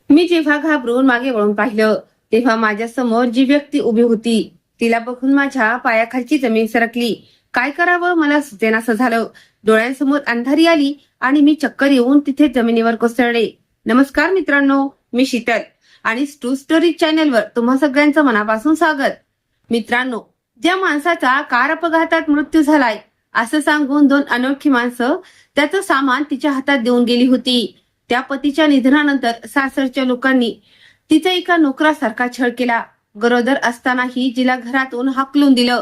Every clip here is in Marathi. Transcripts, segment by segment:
मी जेव्हा घाबरून मागे वळून पाहिलं तेव्हा माझ्या समोर जी व्यक्ती उभी होती तिला बघून माझ्या पायाखालची जमीन सरकली. काय करावं मला सुचेनासं झालं. डोळ्यांसमोर अंधारी आली आणि मी चक्कर येऊन तिथे जमिनीवर कोसळले. नमस्कार मित्रांनो, मी शीतल आणि ट्रू स्टोरी चॅनलवर तुम्हा सगळ्यांचं मनापासून स्वागत. मित्रांनो, ज्या माणसाचा कार अपघातात मृत्यू झालाय असं सांगून दोन अनोळखी माणसं त्याचं सामान तिच्या हातात देऊन गेली होती. त्या पतीच्या निधनानंतर सासरच्या लोकांनी तिचा एका नोकरासारखा छळ केला. गरोदर असतानाही जिला घरातून हाकलून दिलं,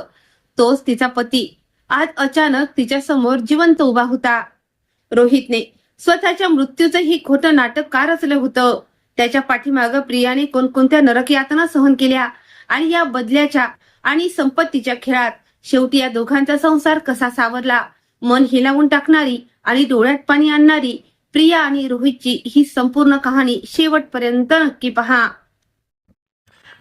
तोच तिचा पती आज अचानक तिच्या समोर जिवंत उभा होता. रोहितने स्वतःच्या मृत्यूचंही खोटं नाटक का रचलं होतं. त्याच्या पाठीमागं प्रियाने कोणकोणत्या नरक यातना सहन केल्या आणि या बदल्याच्या आणि संपत्तीच्या खेळात शेवटी या दोघांचा संसार कसा सावरला. मन हिलावून टाकणारी आणि डोळ्यात पाणी आणणारी प्रिया आणि रोहितची ही संपूर्ण कहाणी शेवटपर्यंत नक्की पहा.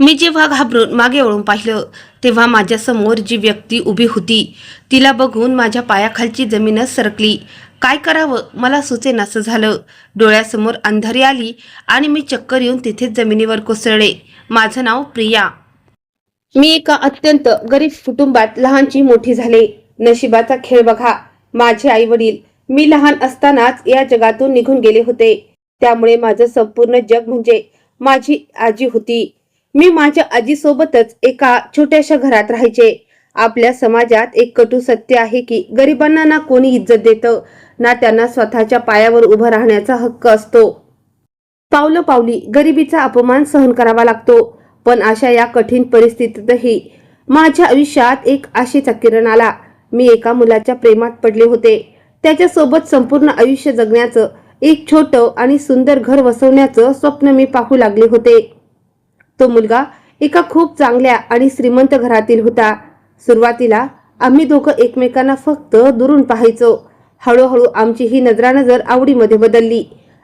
मी जेव्हा घाबरून मागे वळून पाहिलं तेव्हा माझ्या समोर जी व्यक्ती उभी होती तिला बघून माझ्या पायाखालची जमीनच सरकली. काय करावं मला सुचेनासं झालं. डोळ्यासमोर अंधारी आली आणि मी चक्कर येऊन तिथेच जमिनीवर कोसळले. माझं नाव प्रिया. मी एका अत्यंत गरीब कुटुंबात लहानची मोठी झाले. नशिबाचा खेळ बघा. माझे आई वडील मी लहान असतानाच या जगातून निघून गेले होते. त्यामुळे माझं संपूर्ण जग म्हणजे माझी आजी होती. मी माझ्या आजीसोबतच एका छोट्याशा घरात राहायचे. आपल्या समाजात एक कटू सत्य आहे की गरिबांना ना कोणी इज्जत देतं ना त्यांना स्वतःच्या पायावर उभं राहण्याचा हक्क असतो. पावलोपावली गरिबीचा अपमान सहन करावा लागतो. पण अशा या कठीण परिस्थितीतही माझ्या आयुष्यात एक आशेचा किरण आला. मी एका मुलाच्या प्रेमात पडले होते. त्याच्यासोबत संपूर्ण आयुष्य जगण्याचं, एक छोटं आणि सुंदर घर वसवण्याचं स्वप्न मी पाहू लागले होते. तो मुलगा एका खूप चांगल्या आणि श्रीमंत घरातील होता. सुरुवातीला आम्ही दोघं एकमेकांना फक्त दुरून पाहायचो. हळूहळू आमची ही नजरानजर आवडीमध्ये बदलली.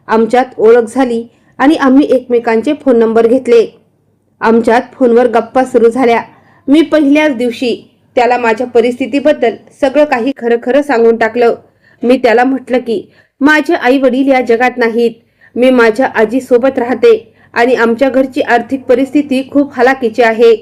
आमच्यात ओळख झाली आणि आम्ही एकमेकांचे फोन नंबर घेतले. आमच्यात फोनवर गप्पा सुरू झाल्या. मी पहिल्याच दिवशी त्याला माझ्या परिस्थितीबद्दल सगळं काही खरं खरं सांगून टाकलं. मी त्याला म्हटलं की माझे आई वडील या जगात नाहीत. मी माझ्या आजी सोबत राहते आणि आमच्या घरची आर्थिक परिस्थिती खूप हलाखीची आहे.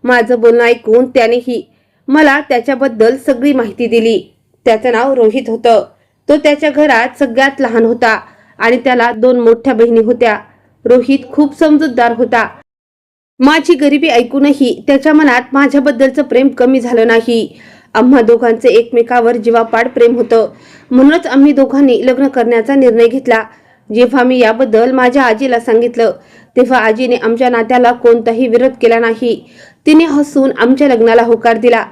माझं बोलणं ऐकून त्यानेही मला त्याच्याबद्दल सगळी माहिती दिली. त्याचं नाव रोहित होतं. तो त्याच्या घरात सगळ्यात लहान होता आणि त्याला 2 मोठ्या बहिणी होत्या. रोहित खूप समजूतदार होता. माझी गरिबी ऐकूनही त्याच्या मनात माझ्याबद्दलचं प्रेम कमी झालं नाही. आम्हा दोघांचे एकमेकावर जीवापाड प्रेम होतं. म्हणूनच आम्ही दोघांनी लग्न करण्याचा निर्णय घेतला. जेव्हा मी याबद्दल माझ्या आजीला सांगितलं तेव्हा आजीने आमच्या नात्याला कोणताही विरोध केला नाही. तिने हसून आमच्या लग्नाला होकार दिला.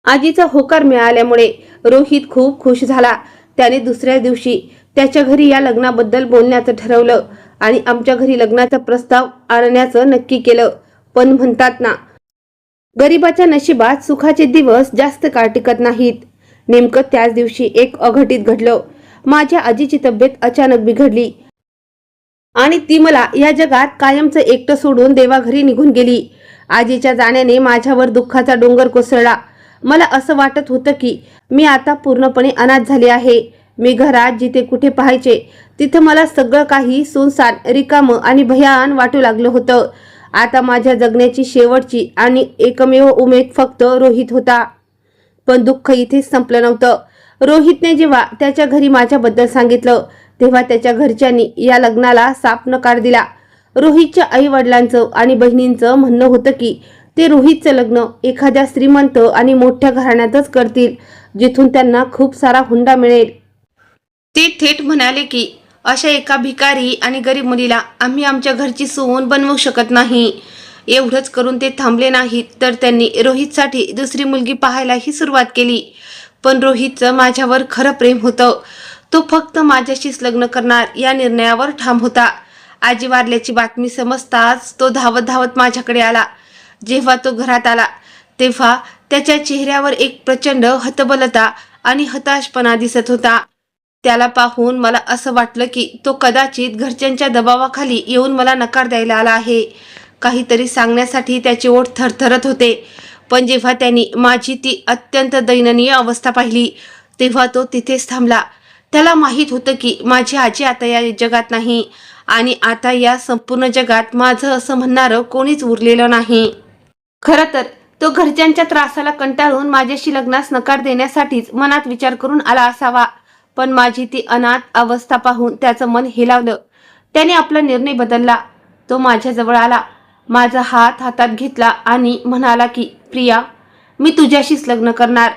आजीचा होकार मिळाल्यामुळे रोहित खूप खुश झाला. त्याने दुसऱ्या दिवशी त्याच्या घरी या लग्नाबद्दल बोलण्याचं ठरवलं आणि आमच्या घरी लग्नाचा प्रस्ताव आणण्याचं नक्की केलं. पण म्हणतात ना, गरिबाच्या नशिबात सुखाचे दिवस जास्त काळ टिकत नाहीत. नेमकं त्याच दिवशी एक अघटित घडलं. माझ्या आजीची तब्येत अचानक बिघडली आणि ती मला या जगात कायमचं एकटं सोडून देवाघरी निघून गेली. आजीच्या जाण्याने माझ्यावर दुःखाचा डोंगर कोसळला. मला असं वाटत होतं की मी आता पूर्णपणे अनाथ झाले आहे. मी घरात जिथे कुठे पाहायचे तिथं मला सगळं काही सुनसान, रिकामं आणि भयान वाटू लागलं होतं. आता माझ्या जगण्याची शेवटची आणि एकमेव उमेद फक्त रोहित होता. पण दुःख इथेच संपलं नव्हतं. रोहितने जेव्हा त्याच्या घरी माझ्याबद्दल सांगितलं तेव्हा त्याच्या घरच्यांनी या लग्नाला साफ नकार दिला. रोहितच्या आई वडिलांचं आणि बहिणींचं म्हणणं होतं की ते रोहितचं लग्न एखाद्या श्रीमंत आणि मोठ्या घराण्यातच करतील जिथून त्यांना खूप सारा हुंडा मिळेल. ते थेट म्हणाले की अशा एका भिकारी आणि गरीब मुलीला आम्ही आमच्या घरची सून बनवू शकत नाही. एवढंच करून ते थांबले नाहीत तर त्यांनी रोहितसाठी दुसरी मुलगी पाहायलाही सुरुवात केली. पण रोहितचं माझ्यावर खरं प्रेम होतं. तो फक्त माझ्याशीच लग्न करणार या निर्णयावर ठाम होता. आजी वारल्याची बातमी समजताच तो धावत धावत माझ्याकडे आला. जेव्हा तो घरात आला तेव्हा त्याच्या चेहऱ्यावर एक प्रचंड हतबलता आणि हताशपणा दिसत होता. त्याला पाहून मला असं वाटलं की तो कदाचित घरच्यांच्या दबावाखाली येऊन मला नकार द्यायला आला आहे. काहीतरी सांगण्यासाठी त्याचे ओठ थरथरत होते. पण जेव्हा त्यांनी माझी ती अत्यंत दयनीय अवस्था पाहिली तेव्हा तो तिथेच थांबला. त्याला माहीत होतं की माझी आजी आता या जगात नाही आणि आता या संपूर्ण जगात माझं असं म्हणणारं कोणीच उरलेलं नाही. खरं तर तो घरच्यांच्या त्रासाला कंटाळून माझ्याशी लग्नास नकार देण्यासाठीच मनात विचार करून आला असावा. पण माझी ती अनाथ अवस्था पाहून त्याचं मन हेलावलं. त्याने आपला निर्णय बदलला. तो माझ्याजवळ आला, माझा हात हातात घेतला आणि म्हणाला की, प्रिया, मी तुझ्याशीच लग्न करणार.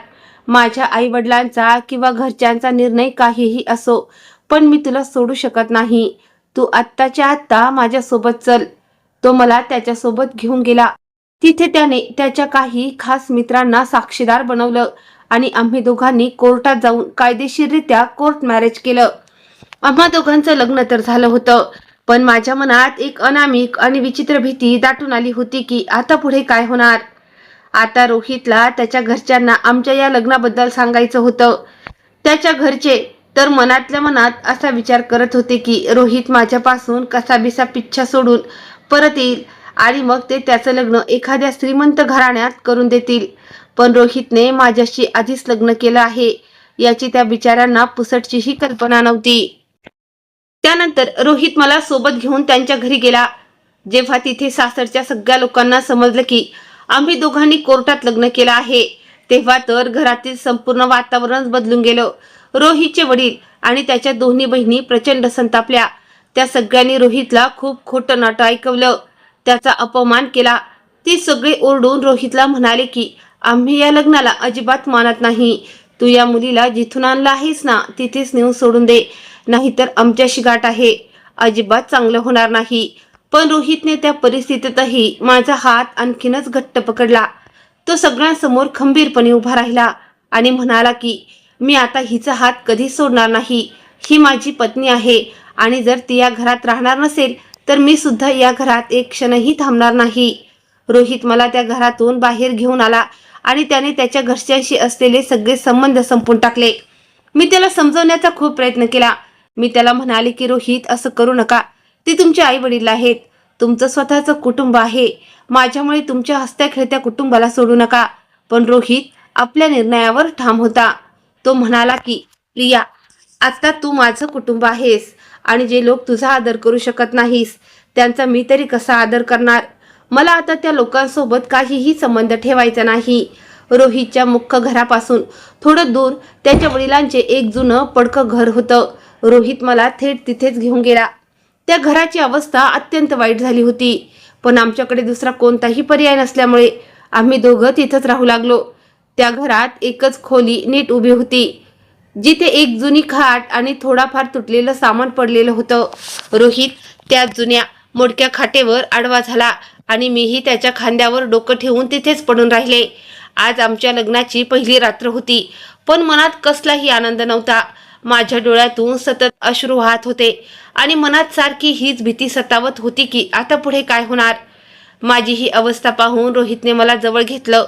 माझ्या आई वडिलांचा किंवा घरच्यांचा निर्णय काहीही असो, पण मी तुला सोडू शकत नाही. तू आत्ताच्या आत्ता माझ्यासोबत चल. तो मला त्याच्यासोबत घेऊन गेला. तिथे त्याने त्याच्या काही खास मित्रांना साक्षीदार बनवलं आणि आम्ही दोघांनी कोर्टात जाऊन कायदेशीररित्या कोर्ट मॅरेज केलं. आम्हा दोघांचं लग्न तर झालं होतं, पण माझ्या मनात एक अनामिक आणि विचित्र भीती दाटून आली होती की आता पुढे काय होणार. आता रोहितला त्याच्या घरच्यांना आमच्या या लग्नाबद्दल सांगायचं होतं. त्याच्या घरचे तर मनातल्या मनात असा विचार करत होते की रोहित माझ्यापासून कसाबिसा पिच्छा सोडून परत येईल आणि मग ते त्याचं लग्न एखाद्या श्रीमंत घराण्यात करून देतील. पण रोहितने माझ्याशी आधीच लग्न केलं आहे याची त्या बिचाऱ्यांना पुसटचीही कल्पना नव्हती. त्यानंतर रोहित मला सोबत घेऊन त्यांच्या घरी गेला. जेव्हा तिथे सासरच्या सगळ्या लोकांना समजलं की आम्ही दोघांनी कोर्टात लग्न केलं आहे, तेव्हा तर घरातील संपूर्ण वातावरण बदलून गेलं. रोहितचे वडील आणि त्याच्या दोन्ही बहिणी प्रचंड संतापल्या. त्या सगळ्यांनी रोहितला खूप खोटं नाटं ऐकवलं, त्याचा अपमान केला. ते सगळे ओरडून रोहितला म्हणाले की आम्ही या लग्नाला अजिबात मानत नाही. तू या मुलीला जिथून आणला आहेस ना तिथेच नेऊन सोडून दे, नाहीतर आमच्याशी गाठ आहे. अजिबात चांगलं होणार नाही. पण रोहितने त्या परिस्थितीतही माझा हात आणखीनच घट्ट पकडला. तो सगळ्यांसमोर खंबीरपणे उभा राहिला आणि म्हणाला की मी आता हिचा हात कधीच सोडणार नाही. ही माझी पत्नी आहे आणि जर ती या घरात राहणार नसेल तर मी सुद्धा या घरात एक क्षणही थांबणार नाही. रोहित मला त्या घरातून बाहेर घेऊन आला आणि त्याने त्याच्या घरच्यांशी असलेले सगळे संबंध संपवून टाकले. मी त्याला समजवण्याचा खूप प्रयत्न केला. मी त्याला म्हणाले की रोहित, असं करू नका. ते तुमचे आई वडील आहेत, तुमचं स्वतःचं कुटुंब आहे. माझ्यामुळे तुमच्या हसत्या खेळत्या कुटुंबाला सोडू नका. पण रोहित आपल्या निर्णयावर ठाम होता. तो म्हणाला की प्रिया, आता तू माझं कुटुंब आहेस आणि जे लोक तुझा आदर करू शकत नाहीस त्यांचा मी तरी कसा आदर करणार. मला आता त्या लोकांसोबत काहीही संबंध ठेवायचा नाही. रोहितच्या मुख्य घरापासून थोडं दूर त्याच्या वडिलांचे एक जुनं पडकं घर होतं. रोहित मला थेट तिथेच घेऊन गेला. त्या घराची अवस्था अत्यंत वाईट झाली होती, पण आमच्याकडे दुसरा कोणताही पर्याय नसल्यामुळे आम्ही दोघं तिथंच राहू लागलो. त्या घरात एकच खोली नीट उभी होती, जिथे एक जुनी खाट आणि थोडाफार तुटलेलं सामान पडलेलं होतं. रोहित त्या जुन्या मोडक्या खाटेवर आडवा झाला आणि मीही त्याच्या खांद्यावर डोकं ठेवून तिथेच पडून राहिले. आज आमच्या लग्नाची पहिली रात्र होती, पण मनात कसलाही आनंद नव्हता. माझ्या डोळ्यातून सतत अश्रू वाहत होते आणि मनात सारखी हीच भीती सतावत होती की आता पुढे काय होणार. माझी ही अवस्था पाहून रोहितने मला जवळ घेतलं,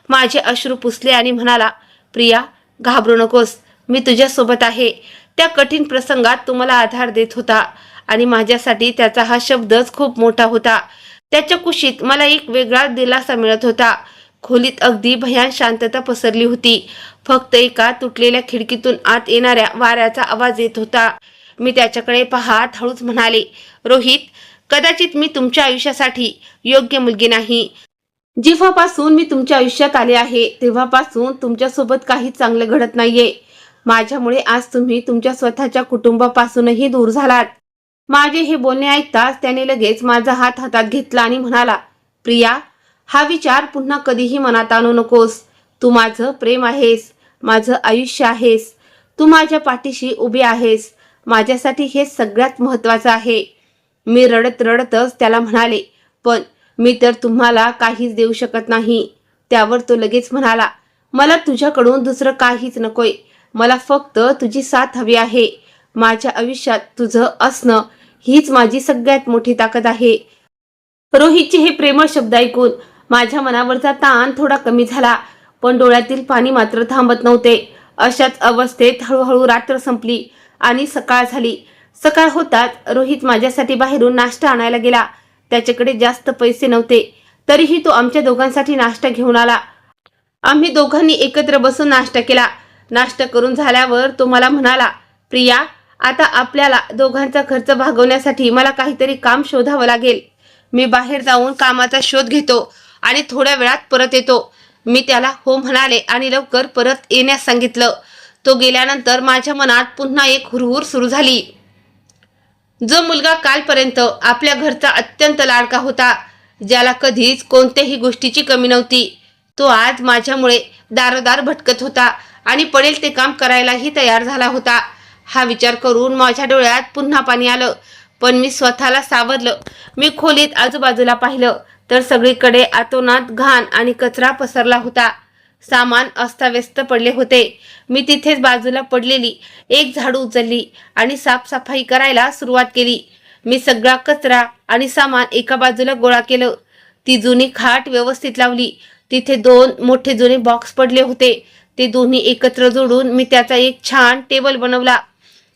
माझे अश्रू पुसले आणि म्हणाला, प्रिया, घाबरू नकोस, मी तुझ्यासोबत आहे. त्या कठीण प्रसंगात तुम्हाला आधार देत होता आणि माझ्यासाठी त्याचा हा शब्दच खूप मोठा होता. त्याच्या कुशीत मला एक वेगळा दिलासा मिळत होता. खोलीत अगदी भयान शांतता पसरली होती. फक्त एका तुटलेल्या खिडकीतून आत येणाऱ्या वाऱ्याचा आवाज येत होता. मी त्याच्याकडे पाहत हळूच म्हणाले, रोहित, कदाचित मी तुमच्या आयुष्यासाठी योग्य मुलगी नाही. जेव्हापासून मी तुमच्या आयुष्यात आले आहे तेव्हापासून तुमच्यासोबत काही चांगलं घडत नाहीये. माझ्यामुळे आज तुम्ही तुमच्या स्वतःच्या कुटुंबापासूनही दूर झालात. माझे हे बोलणे ऐकताच त्याने लगेच माझा हात हातात घेतला आणि म्हणाला, प्रिया, हा विचार पुन्हा कधीही मनात आणू नकोस. तू माझं प्रेम आहेस, माझं आयुष्य आहेस. तू माझ्या पाठीशी उभी आहेस. माझ्यासाठी हे सगळ्यात महत्त्वाचं आहे. मी रडत रडतच त्याला म्हणाले, पण मी तर तुम्हाला काहीच देऊ शकत नाही. त्यावर तो लगेच म्हणाला, मला तुझ्याकडून दुसरं काहीच नकोय. मला फक्त तुझी साथ हवी आहे. माझ्या आयुष्यात तुझं असणं हीच माझी सगळ्यात मोठी ताकद आहे. रोहितचे हे प्रेमळ शब्द ऐकून माझ्या मनावरचा ताण थोडा कमी झाला, पण डोळ्यातील पाणी मात्र थांबत नव्हते. अशाच अवस्थेत हळूहळू रात्र संपली आणि सकाळ झाली. सकाळ होताच रोहित माझ्यासाठी बाहेरून नाश्ता आणायला गेला. त्याच्याकडे जास्त पैसे नव्हते, तरीही तो आमच्या दोघांसाठी नाश्ता घेऊन आला. आम्ही दोघांनी एकत्र बसून नाश्ता केला. नाश्ता करून झाल्यावर तो मला म्हणाला, प्रिया, आता आपल्याला दोघांचा खर्च भागवण्यासाठी मला काहीतरी काम शोधावं लागेल. मी बाहेर जाऊन कामाचा शोध घेतो आणि थोड्या वेळात परत येतो. मी त्याला हो म्हणाले आणि लवकर परत येण्यास सांगितलं. तो गेल्यानंतर माझ्या मनात पुन्हा एक हुरहुर सुरू झाली. जो मुलगा कालपर्यंत आपल्या घरचा अत्यंत लाडका होता, ज्याला कधीच कोणत्याही गोष्टीची कमी नव्हती, तो आज माझ्यामुळे दारोदार भटकत होता आणि पडेल ते काम करायलाही तयार झाला होता. हा विचार करून माझ्या डोळ्यात पुन्हा पाणी आलं. पण मी स्वतःला सावरलं. मी खोलीत आजूबाजूला पाहिलं तर सगळीकडे अतोनात घाण आणि कचरा पसरला होता. सामान अस्ताव्यस्त पडले होते. मी तिथेच बाजूला पडलेली एक झाडू उचलली आणि साफसफाई करायला सुरुवात केली. मी सगळा कचरा आणि सामान एका बाजूला गोळा केलं. ती जुनी खाट व्यवस्थित लावली. तिथे 2 मोठे जुने बॉक्स पडले होते. ते दोन्ही एकत्र जोडून मी त्याचा एक छान टेबल बनवला.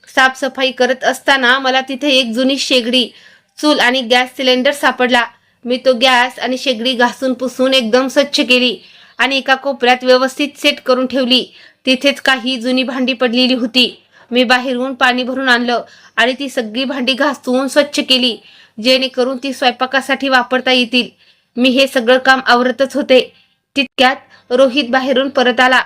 साफसफाई करत असताना मला तिथे एक जुनी शेगडी, चूल आणि गॅस सिलेंडर सापडला. मी तो गॅस आणि शेगडी घासून पुसून एकदम स्वच्छ केली आणि एका कोपऱ्यात व्यवस्थित सेट करून ठेवली. तिथेच काही जुनी भांडी पडलेली होती. मी बाहेरून पाणी भरून आणलं आणि ती सगळी भांडी घासून स्वच्छ केली, जेणेकरून ती स्वयंपाकासाठी वापरता येतील. मी हे सगळं काम आवरतच होते. तितक्यात रोहित बाहेरून परत आला.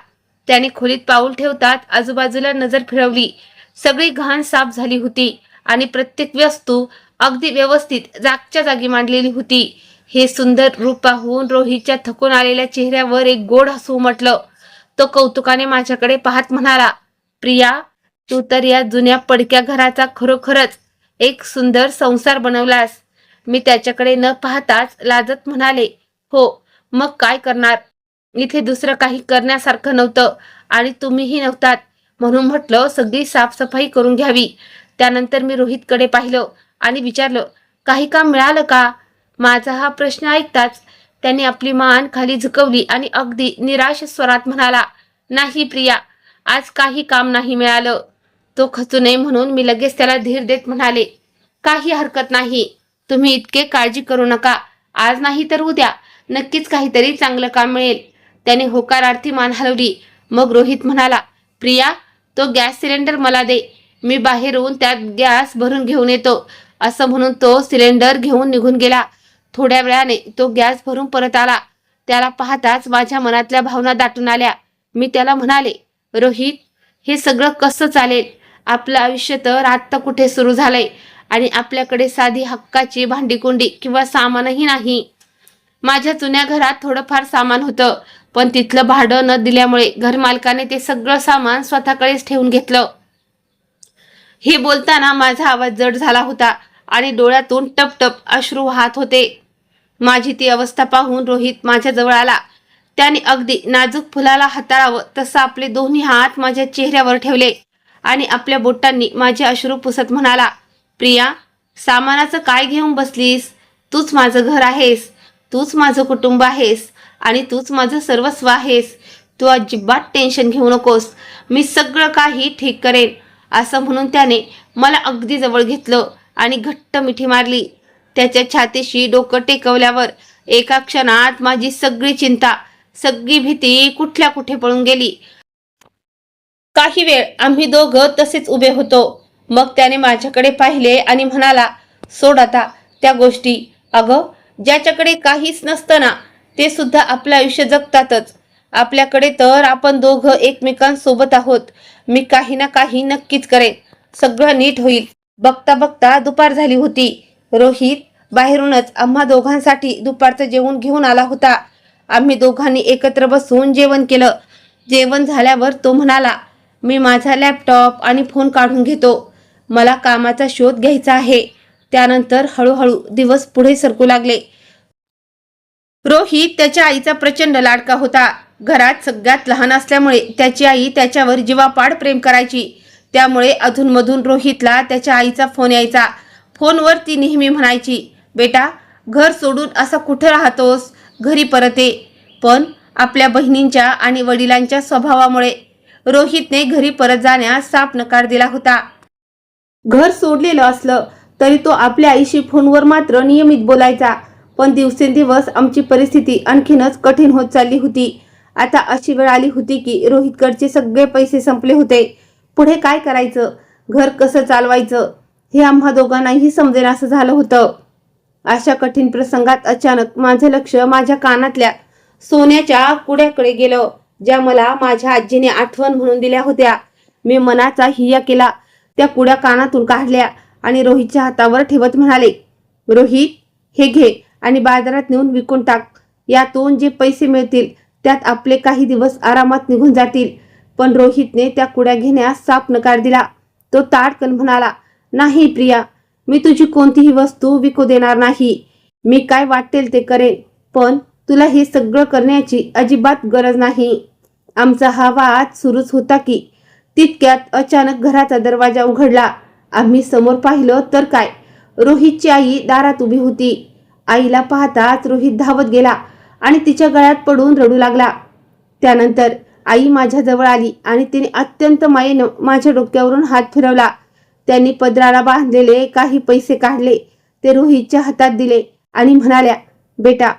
त्याने खोलीत पाऊल ठेवताच आजूबाजूला नजर फिरवली. सगळी घाण साफ झाली होती आणि प्रत्येक वस्तू अगदी व्यवस्थित जागच्या जागी मांडलेली होती. हे सुंदर रूप पाहून रोहितच्या थकून आलेल्या चेहऱ्यावर एक गोड हसू उमटलं. तो कौतुकाने माझ्याकडे पाहत म्हणाला, प्रिया, तू तर या जुन्या पडक्या घराचा खरोखरच एक सुंदर संसार बनवलास. मी त्याच्याकडे न पाहताच लाजत म्हणाले, हो, मग काय करणार? इथे दुसरं काही करण्यासारखं नव्हतं आणि तुम्हीही नव्हतात, म्हणून म्हटलं सगळी साफसफाई करून घ्यावी. त्यानंतर मी रोहितकडे पाहिलं आणि विचारलं, काही काम मिळालं का? माझा हा प्रश्न ऐकताच त्याने आपली मान खाली झुकवली आणि अगदी निराश स्वरात म्हणाला, नाही प्रिया, आज काही काम नाही मिळालं. तो खचू नये म्हणून मी लगेच त्याला धीर देत म्हणाले, काही हरकत नाही, तुम्ही इतके काळजी करू नका. आज नाही तर उद्या नक्कीच काहीतरी चांगलं काम मिळेल. त्याने होकारार्थी मान हलवली. मग रोहित म्हणाला, प्रिया, तो गॅस सिलेंडर मला दे, मी बाहेरून त्यात गॅस भरून घेऊन येतो. असं म्हणून तो सिलेंडर घेऊन निघून गेला. थोड्या वेळाने तो गॅस भरून परत आला. त्याला पाहताच माझ्या मनातल्या भावना दाटून आल्या. मी त्याला म्हणाले, रोहित, हे सगळं कसं चालेल? आपलं आयुष्य तर आत्ता कुठे सुरू झालंय आणि आपल्याकडे साधी हक्काची भांडीकुंडी किंवा सामानही नाही. माझ्या जुन्या घरात थोडंफार सामान होतं, पण तिथलं भाडं न दिल्यामुळे घरमालकाने ते सगळं सामान स्वतःकडेच ठेवून घेतलं. हे बोलताना माझा आवाज जड झाला होता आणि डोळ्यातून टपटप अश्रू वाहत होते. माझी ती अवस्था पाहून रोहित माझ्या जवळ आला. त्याने अगदी नाजूक फुलाला हाताळावं तसं आपले दोन्ही हात माझ्या चेहऱ्यावर ठेवले आणि आपल्या बोटांनी माझे अश्रू पुसत म्हणाला, प्रिया, सामानाचं काय घेऊन बसलीस? तूच माझं घर आहेस, तूच माझं कुटुंब आहेस आणि तूच माझं सर्वस्व आहेस. तू अजिबात टेन्शन घेऊ नकोस, मी सगळं काही ठीक करेन. असं म्हणून त्याने मला अगदी जवळ घेतलं आणि घट्ट मिठी मारली. त्याच्या छातीशी डोकं टेकवल्यावर एका क्षणात माझी सगळी चिंता, सगळी भीती कुठल्या कुठे पळून गेली. काही वेळ आम्ही दोघं तसेच उभे होतो. मग त्याने माझ्याकडे पाहिले आणि म्हणाला, सोड आता त्या गोष्टी. अगं, ज्याच्याकडे काहीच नसतं ना, ते सुद्धा आपलं आयुष्य जगतातच. आपल्याकडे तर आपण दोघं एकमेकांसोबत आहोत. मी काही ना काही नक्कीच करेन, सगळं नीट होईल. बघता बघता दुपार झाली होती. रोहित बाहेरूनच आम्हा दोघांसाठी दुपारचं जेवण घेऊन आला होता. आम्ही दोघांनी एकत्र बसून जेवण केलं. जेवण झाल्यावर तो म्हणाला, मी माझा लॅपटॉप आणि फोन काढून घेतो, मला कामाचा शोध घ्यायचा आहे. त्यानंतर हळूहळू दिवस पुढे सरकू लागले. रोहित त्याच्या आईचा प्रचंड लाडका होता. घरात सगळ्यात लहान असल्यामुळे त्याची आई त्याच्यावर जीवापाड प्रेम करायची. त्यामुळे अधूनमधून रोहितला त्याच्या आईचा फोन यायचा. फोनवर ती नेहमी म्हणायची, बेटा, घर सोडून असा कुठं राहतोस, घरी परत ये. पण आपल्या बहिणींच्या आणि वडिलांच्या स्वभावामुळे रोहितने घरी परत जाण्यास साफ नकार दिला होता. घर सोडलेलं असलं तरी तो आपल्या आईशी फोनवर मात्र नियमित बोलायचा. पण दिवसेंदिवस आमची परिस्थिती आणखीनच कठीण होत चालली होती. आता अशी वेळ आली होती की रोहितकडचे सगळे पैसे संपले होते. पुढे काय करायचं? घर कसं चालवायचं हे आम्हा दोघांनाही समजेनासं झालं होतं. अशा कठीण प्रसंगात अचानक माझं लक्ष माझ्या कानातल्या सोन्याच्या कुड्याकडे गेलं, ज्या मला माझ्या आजीने आठवण म्हणून दिल्या होत्या. मी मनाचा हिया केला, त्या कुड्या कानातून काढल्या आणि रोहितच्या हातावर ठेवत म्हणाले, रोहित, हे घे आणि बाजारात नेऊन विकून टाक. यातून जे पैसे मिळतील त्यात आपले काही दिवस आरामात निघून जातील. पण रोहितने त्या कुड्या घेण्यास साफ नकार दिला. तो ताडकन म्हणाला, नाही प्रिया, मी तुझी कोणतीही वस्तू विकू देणार नाही. मी काय वाटेल ते करेन, पण तुला हे सगळं करण्याची अजिबात गरज नाही. आमचा हा वाद सुरूच होता की तितक्यात अचानक घराचा दरवाजा उघडला. आम्ही समोर पाहिलं तर काय, रोहितची आई दारात उभी होती. आईला पाहताच रोहित धावत गेला आणि तिच्या गळ्यात पडून रडू लागला. त्यानंतर आई माझ्या जवळ आली आणि तिने अत्यंत मायेनं माझ्या डोक्यावरून हात फिरवला. त्यांनी पदराला बांधलेले काही पैसे काढले, ते रोहितच्या हातात दिले आणि म्हणाल्या, बेटा,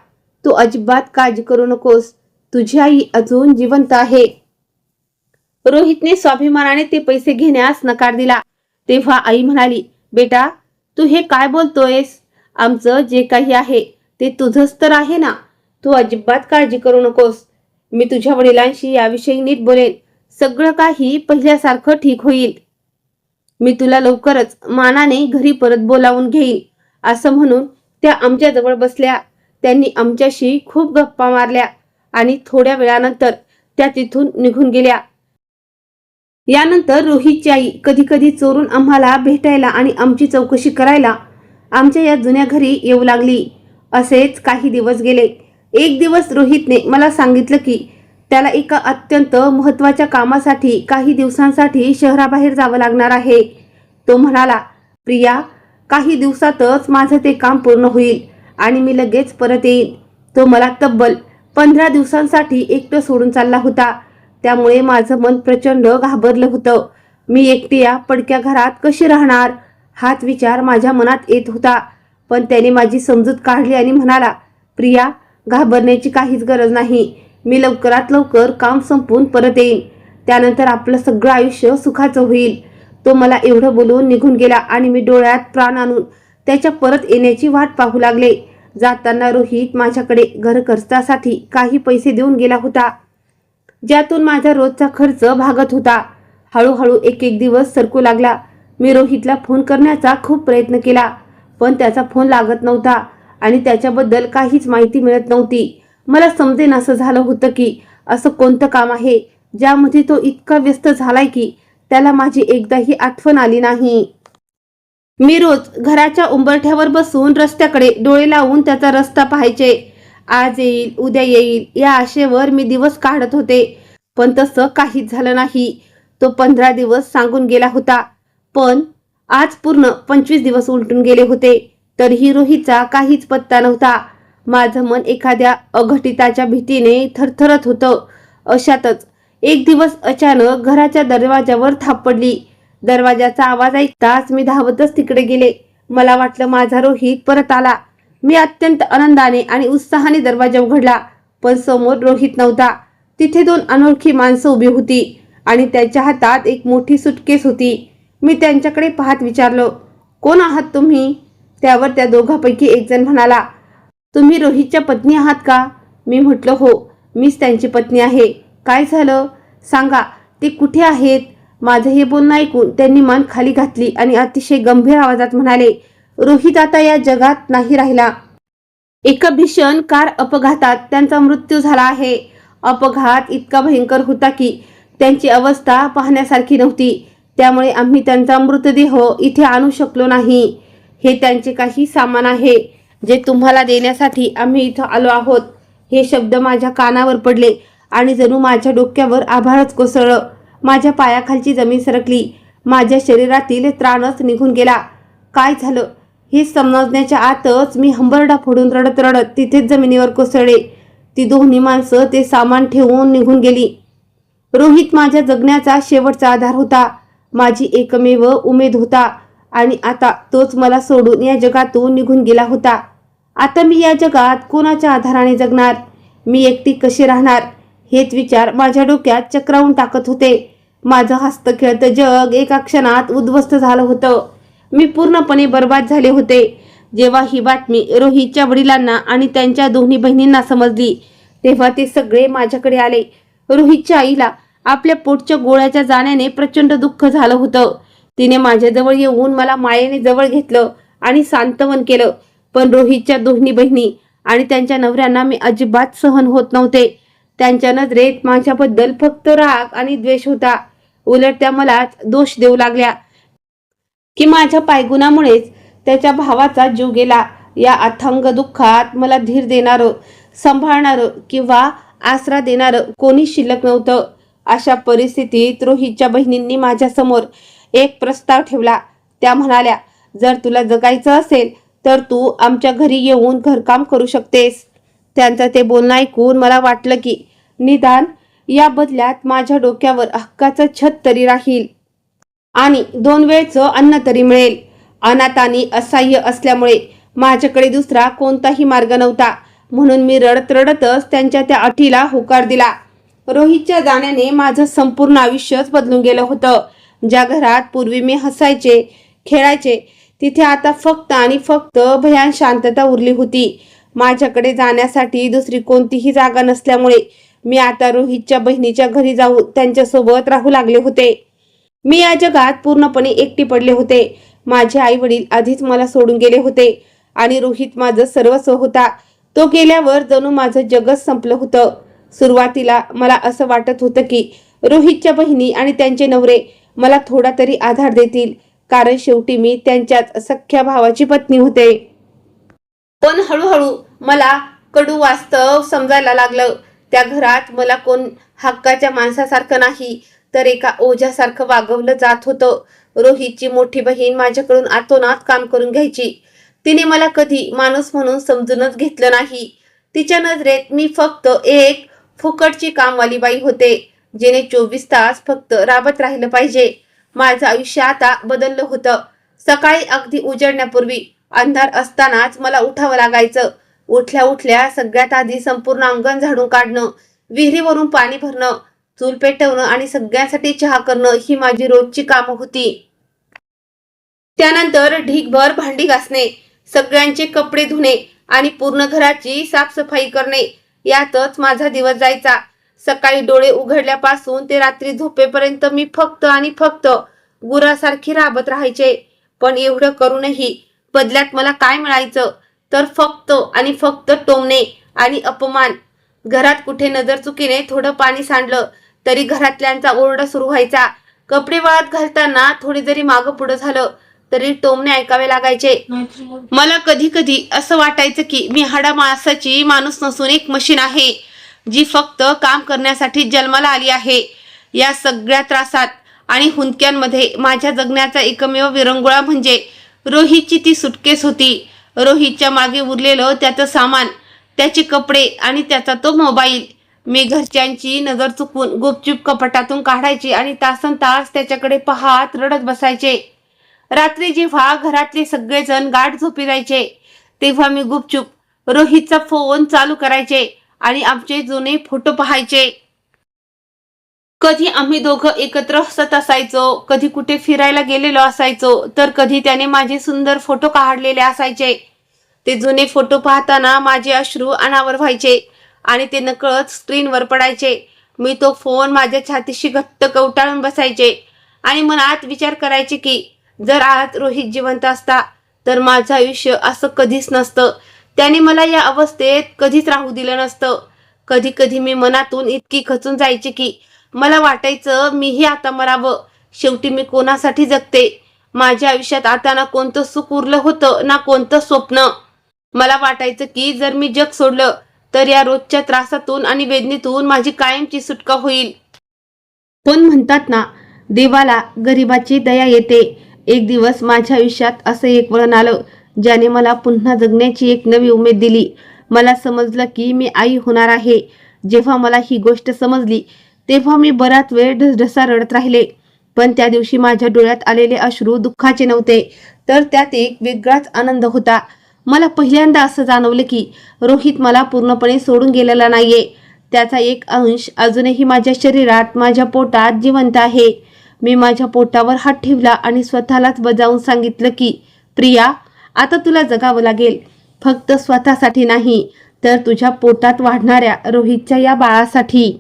तू अजिबात काळजी करू नकोस, तुझी आई अजून जिवंत आहे. रोहितने स्वाभिमानाने ते पैसे घेण्यास नकार दिला. तेव्हा आई म्हणाली, बेटा, तू हे काय बोलतोयस? आमचं जे काही आहे ते तुझंच तर आहे ना. तू अजिबात काळजी करू नकोस. मी तुझ्या वडिलांशी याविषयी नीट बोलेन. सगळं काही पहिल्यासारखं ठीक होईल. मी तुला लवकरच मानाने घरी परत बोलावून घेईन. असं म्हणून त्या आमच्या जवळ बसल्या. त्यांनी आमच्याशी खूप गप्पा मारल्या आणि थोड्या वेळानंतर त्या तिथून निघून गेल्या. यानंतर रोहितची आई कधी कधी चोरून आम्हाला भेटायला आणि आमची चौकशी करायला आमच्या या जुन्या घरी येऊ लागली. असेच काही दिवस गेले. एक दिवस रोहितने मला सांगितलं की त्याला एका अत्यंत महत्त्वाच्या कामासाठी काही दिवसांसाठी शहराबाहेर जावं लागणार आहे. तो म्हणाला, प्रिया, काही दिवसातच माझं ते काम पूर्ण होईल आणि मी लगेच परत येईन. तो मला तब्बल 15 दिवसांसाठी एकटं सोडून चालला होता. त्यामुळे माझं मन प्रचंड घाबरलं होतं. मी एकटी या पडक्या घरात कशी राहणार हाच विचार माझ्या मनात येत होता. पण त्याने माझी समजूत काढली आणि म्हणाला, प्रिया, घाबरण्याची काहीच गरज नाही. मी लवकरात लवकर काम संपवून परत येईन. त्यानंतर आपलं सगळं आयुष्य सुखाचं होईल. तो मला एवढं बोलून निघून गेला आणि मी डोळ्यात प्राण आणून त्याच्या परत येण्याची वाट पाहू लागले. जाताना रोहित माझ्याकडे घर खर्चासाठी काही पैसे देऊन गेला होता, ज्यातून माझा रोजचा खर्च भागत होता. हळूहळू एक एक दिवस सरकू लागला. मी रोहितला फोन करण्याचा खूप प्रयत्न केला, पण त्याचा फोन लागत नव्हता आणि त्याच्याबद्दल काहीच माहिती मिळत नव्हती. मला समजेनासं झालं होतं की असं कोणतं काम आहे ज्यामध्ये तो इतका व्यस्त झालाय की त्याला माझी एकदाही आठवण आली नाही. मी रोज घराच्या उंबरठ्यावर बसून रस्त्याकडे डोळे लावून त्याचा रस्ता पाहायचे. आज येईल, उद्या येईल या आशेवर मी दिवस काढत होते, पण तसं काहीच झालं नाही. तो 15 दिवस सांगून गेला होता, पण आज पूर्ण 25 दिवस उलटून गेले होते, तरीही रोहितचा काहीच पत्ता नव्हता. माझं मन एखाद्या अघटिताच्या भीतीने थरथरत होतं. अशातच एक दिवस अचानक घराच्या दरवाजावर थाप पडली. दरवाजाचा आवाज ऐकताच मी धावतच तिकडे गेले. मला वाटलं माझा रोहित परत आला. मी अत्यंत आनंदाने आणि उत्साहाने दरवाजा उघडला, पण समोर रोहित नव्हता. तिथे 2 अनोळखी माणसं उभी होती आणि त्यांच्या हातात एक मोठी सुटकेस होती. मी त्यांच्याकडे पाहत विचारलं, कोण आहात तुम्ही? त्यावर त्या दोघांपैकी एक जण म्हणाला, तुम्ही रोहितच्या पत्नी आहात का? मी म्हटलं, हो, मीच त्यांची पत्नी आहे. काय झालं सांगा, ते कुठे आहेत? माझं हे बोलणं ऐकून त्यांनी मान खाली घातली आणि अतिशय गंभीर आवाजात म्हणाले, रोहित आता या जगात नाही राहिला. एका भीषण कार अपघातात त्यांचा मृत्यू झाला आहे. अपघात इतका भयंकर होता की त्यांची अवस्था पाहण्यासारखी नव्हती. त्यामुळे आम्ही त्यांचा मृतदेह इथे आणू शकलो नाही. हे त्यांचे काही सामान आहे जे तुम्हाला देण्यासाठी आम्ही इथं आलो आहोत. हे शब्द माझ्या कानावर पडले आणि जणू माझ्या डोक्यावर आभाळच कोसळलं. माझ्या पायाखालची जमीन सरकली. माझ्या शरीरातील त्राणच निघून गेला. काय झालं हे समजण्याच्या आतच मी हंबरडा फोडून रडत रडत तिथेच जमिनीवर कोसळले. ती दोन्ही माणसं ते सामान ठेवून निघून गेली. रोहित माझ्या जगण्याचा शेवटचा आधार होता, माझी एकमेव उमेद होता आणि आता तोच मला सोडून या जगातून निघून गेला होता. आता मी या जगात कोणाच्या आधाराने जगणार? मी एकटी कशी राहणार? हेच विचार माझ्या डोक्यात चक्रावून टाकत होते. माझं हस्तखेळतं जग एका क्षणात उद्ध्वस्त झालं होतं. मी पूर्णपणे बर्बाद झाले होते. जेव्हा ही बातमी रोहितच्या वडिलांना आणि त्यांच्या दोन्ही बहिणींना समजली तेव्हा ते सगळे माझ्याकडे आले. रोहितच्या आईला आपल्या पोटच्या गोळ्याच्या जाण्याने प्रचंड दुःख झालं होतं. तिने माझ्याजवळ येऊन मला मायेने जवळ घेतलं आणि सांत्वन केलं. पण रोहितच्या दोन्ही बहिणी आणि त्यांच्या नवऱ्यांना मी अजिबात सहन होत नव्हते. त्यांच्या नजरेत माझ्याबद्दल फक्त राग आणि द्वेष होता. उलट त्या मलाच दोष देऊ लागल्या की माझ्या पायगुणामुळेच त्याच्या भावाचा जीव गेला. या अथांग दुःखात मला धीर देणारं, सांभाळणारं किंवा आसरा देणारं कोणी शिल्लक नव्हतं. अशा परिस्थितीत रोहितच्या बहिणींनी माझ्यासमोर एक प्रस्ताव ठेवला. त्या म्हणाल्या, जर तुला जगायचं असेल तर तू आमच्या घरी येऊन घरकाम करू शकतेस. त्यांचं ते बोलणं ऐकून मला वाटलं की निदान या बदल्यात माझ्या डोक्यावर हक्काचं छत तरी राहील आणि 2 वेळचं अन्न तरी मिळेल. अनाथ आणि असहाय्य असल्यामुळे माझ्याकडे दुसरा कोणताही मार्ग नव्हता. म्हणून मी रडत रडतच त्यांच्या त्या अटीला होकार दिला. रोहितच्या जाण्याने माझं संपूर्ण आयुष्यच बदलून गेलं होतं. ज्या घरात पूर्वी मी हसायचे, खेळायचे, तिथे आता फक्त आणि फक्त भयान शांतता उरली होती. माझ्याकडे जाण्यासाठी दुसरी कोणतीही जागा नसल्यामुळे मी आता रोहितच्या बहिणीच्या घरी जाऊन त्यांच्यासोबत राहू लागले होते. मी या जगात पूर्णपणे एकटी पडले होते. माझे आई वडील आधीच मला सोडून गेले होते आणि रोहित माझं सर्वस्व होता. तो गेल्यावर जणू माझं जगच संपलं होतं. सुरुवातीला मला असं वाटत होतं की रोहितच्या बहिणी आणि त्यांचे नवरे मला थोडा तरी आधार देतील, कारण शेवटी मी त्यांच्याच सख्ख्या भावाची पत्नी होते. पण हळूहळू मला कडू वास्तव समजायला लागलं. त्या घरात मला कोण हक्काच्या माणसासारखं नाही तर एका ओझ्यासारखं वागवलं जात होतं. रोहितची मोठी बहीण माझ्याकडून आतोनात काम करून घ्यायची. तिने मला कधी माणूस म्हणून समजूनच घेतलं नाही. तिच्या नजरेत मी फक्त एक फुकटची कामवाली बाई होते, जिने 24 तास फक्त राबत राहिलं पाहिजे. माझं आयुष्य आता बदललं होतं. सकाळी अगदी उजळण्यापूर्वी अंधार असतानाच मला उठावं लागायचं. उठल्या उठल्या सगळ्यात आधी संपूर्ण अंगण झाडून काढणं, विहिरीवरून पाणी भरणं, चूल पेटवणं आणि सगळ्यांसाठी चहा करणं ही माझी रोजची कामं होती. त्यानंतर ढीगभर भांडी घासणे, सगळ्यांचे कपडे धुणे आणि पूर्ण घराची साफसफाई करणे यातच माझा दिवस जायचा. सकाळी डोळे उघडल्यापासून ते रात्री झोपेपर्यंत मी फक्त आणि फक्त गुरासारखी राबत राहायचे. पण एवढं करूनही बदल्यात मला काय मिळायचं तर फक्त आणि फक्त टोमणे आणि अपमान. घरात कुठे नजर चुकीने थोडं पाणी सांडलं तरी घरातल्यांचा ओरडा सुरू व्हायचा. कपडे वाळत घालताना थोडी जरी मागं पुढं झालं तरी टोमणे ऐकावे लागायचे. मला कधी कधी असं वाटायचं की मी हाडामासाची माणूस नसून एक मशीन आहे, जी फक्त काम करण्यासाठी जन्माला आली आहे. या सगळ्या त्रासात आणि हुंदक्यांमध्ये माझ्या जगण्याचा एकमेव विरंगुळा म्हणजे रोहितची ती सुटकेस होती. रोहितच्या मागे उरलेलं त्याचं सामान, त्याचे कपडे आणि त्याचा तो मोबाईल. मी घरच्यांची नजर चुकून गुपचूप कपाटातून काढायचे आणि तासनतास त्याच्याकडे पाहत रडत बसायचे. रात्री जेव्हा घरातले सगळेजण गाढ झोपी जायचे तेव्हा मी गुपचूप रोहितचा फोन चालू करायचे आणि आमचे जुने फोटो पाहायचे. कधी आम्ही दोघं एकत्र हसत असायचो, कधी कुठे फिरायला गेलेलो असायचो, तर कधी त्याने माझे सुंदर फोटो काढलेले असायचे. ते जुने फोटो पाहताना माझे अश्रू अनावर व्हायचे आणि ते नकळत स्क्रीनवर पडायचे. मी तो फोन माझ्या छातीशी घट्ट कवटाळून बसायचे आणि मनात विचार करायचे की जर आज रोहित जिवंत असता तर माझं आयुष्य असं कधीच नसतं. त्याने मला या अवस्थेत कधीच राहू दिलं नसतं. कधी कधी मी मनातून इतकी खचून जायची की मला वाटायचं मीही आता मरावं. शेवटी मी कोणासाठी जगते? माझ्या आयुष्यात आता ना कोणतं सुख उरलं होतं ना कोणतं स्वप्न. मला वाटायचं की जर मी जग सोडलं तर या रोजच्या त्रासातून आणि वेदनेतून माझी कायमची सुटका होईल. पण म्हणतात ना, देवाला गरिबाची दया येते. एक दिवस माझ्या आयुष्यात असं एक वळण आलं ज्याने मला पुन्हा जगण्याची एक नवी उमेद दिली. मला समजलं की मी आई होणार आहे. जेव्हा मला ही गोष्ट समजली तेव्हा मी बराच वेळ ढसढसा रडत राहिले. पण त्या दिवशी माझ्या डोळ्यात आलेले अश्रू दुःखाचे नव्हते, तर त्यात एक वेगळाच आनंद होता. मला पहिल्यांदा असं जाणवलं की रोहित मला पूर्णपणे सोडून गेलेला नाहीये. त्याचा एक अंश अजूनही माझ्या शरीरात, माझ्या पोटात जिवंत आहे. मी माझ्या पोटावर हात ठेवला आणि स्वतःलाच बजावून सांगितलं की प्रिया, आता तुला जगावं लागेल. फक्त स्वतःसाठी नाही, तर तुझ्या पोटात वाढणाऱ्या रोहितच्या या बाळासाठी.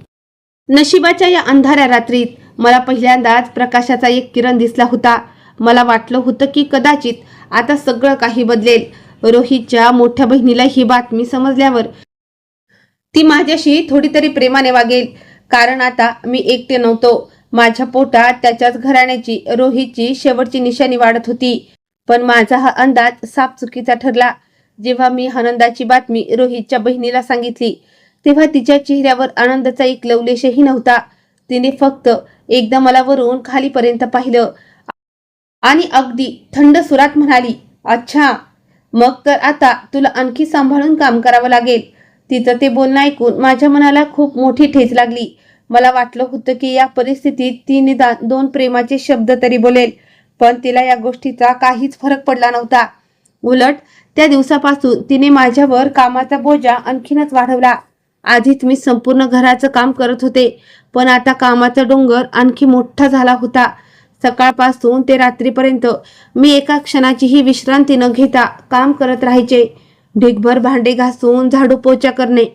नशिबाच्या या अंधाऱ्या रात्रीत मला पहिल्यांदाच प्रकाशाचा एक किरण दिसला होता. मला वाटलं होतं की कदाचित आता सगळं काही बदलेल. रोहितच्या मोठ्या बहिणीला ही बातमी समजल्यावर ती माझ्याशी थोडी तरी प्रेमाने वागेल, कारण आता मी एकटे नव्हतो. माझ्या पोटात त्याच्याच घराण्याची, रोहितची शेवटची निशाणी वाढत होती. पण माझा हा अंदाज साफ चुकीचा ठरला. जेव्हा मी आनंदाची बातमी रोहितच्या बहिणीला सांगितली, तेव्हा तिच्या चेहऱ्यावर आनंदाचा एक लवलेशही नव्हता. तिने फक्त एकदा मला वरून खालीपर्यंत पाहिलं आणि अगदी थंड सुरात म्हणाली, अच्छा, मग तर आता तुला आणखी सांभाळून काम करावं लागेल. तिचं ते बोलणं ऐकून माझ्या मनाला खूप मोठी ठेच लागली. मला वाटलं होतं की या परिस्थितीत ती निदान 2 प्रेमाचे शब्द तरी बोलेल, पण तिला या गोष्टीचा काहीच फरक पडला नव्हता. उलट त्या दिवसापासून तिने माझ्यावर कामाचा बोजा आणखीनच वाढवला. आधीच मी संपूर्ण घराचं काम करत होते, पण आता कामाचा डोंगर आणखी मोठा झाला होता. सकाळपासून ते रात्रीपर्यंत मी एका क्षणाचीही विश्रांती न घेता काम करत राहायचे. ढीगभर भांडे घासून झाडू पोचा करणे,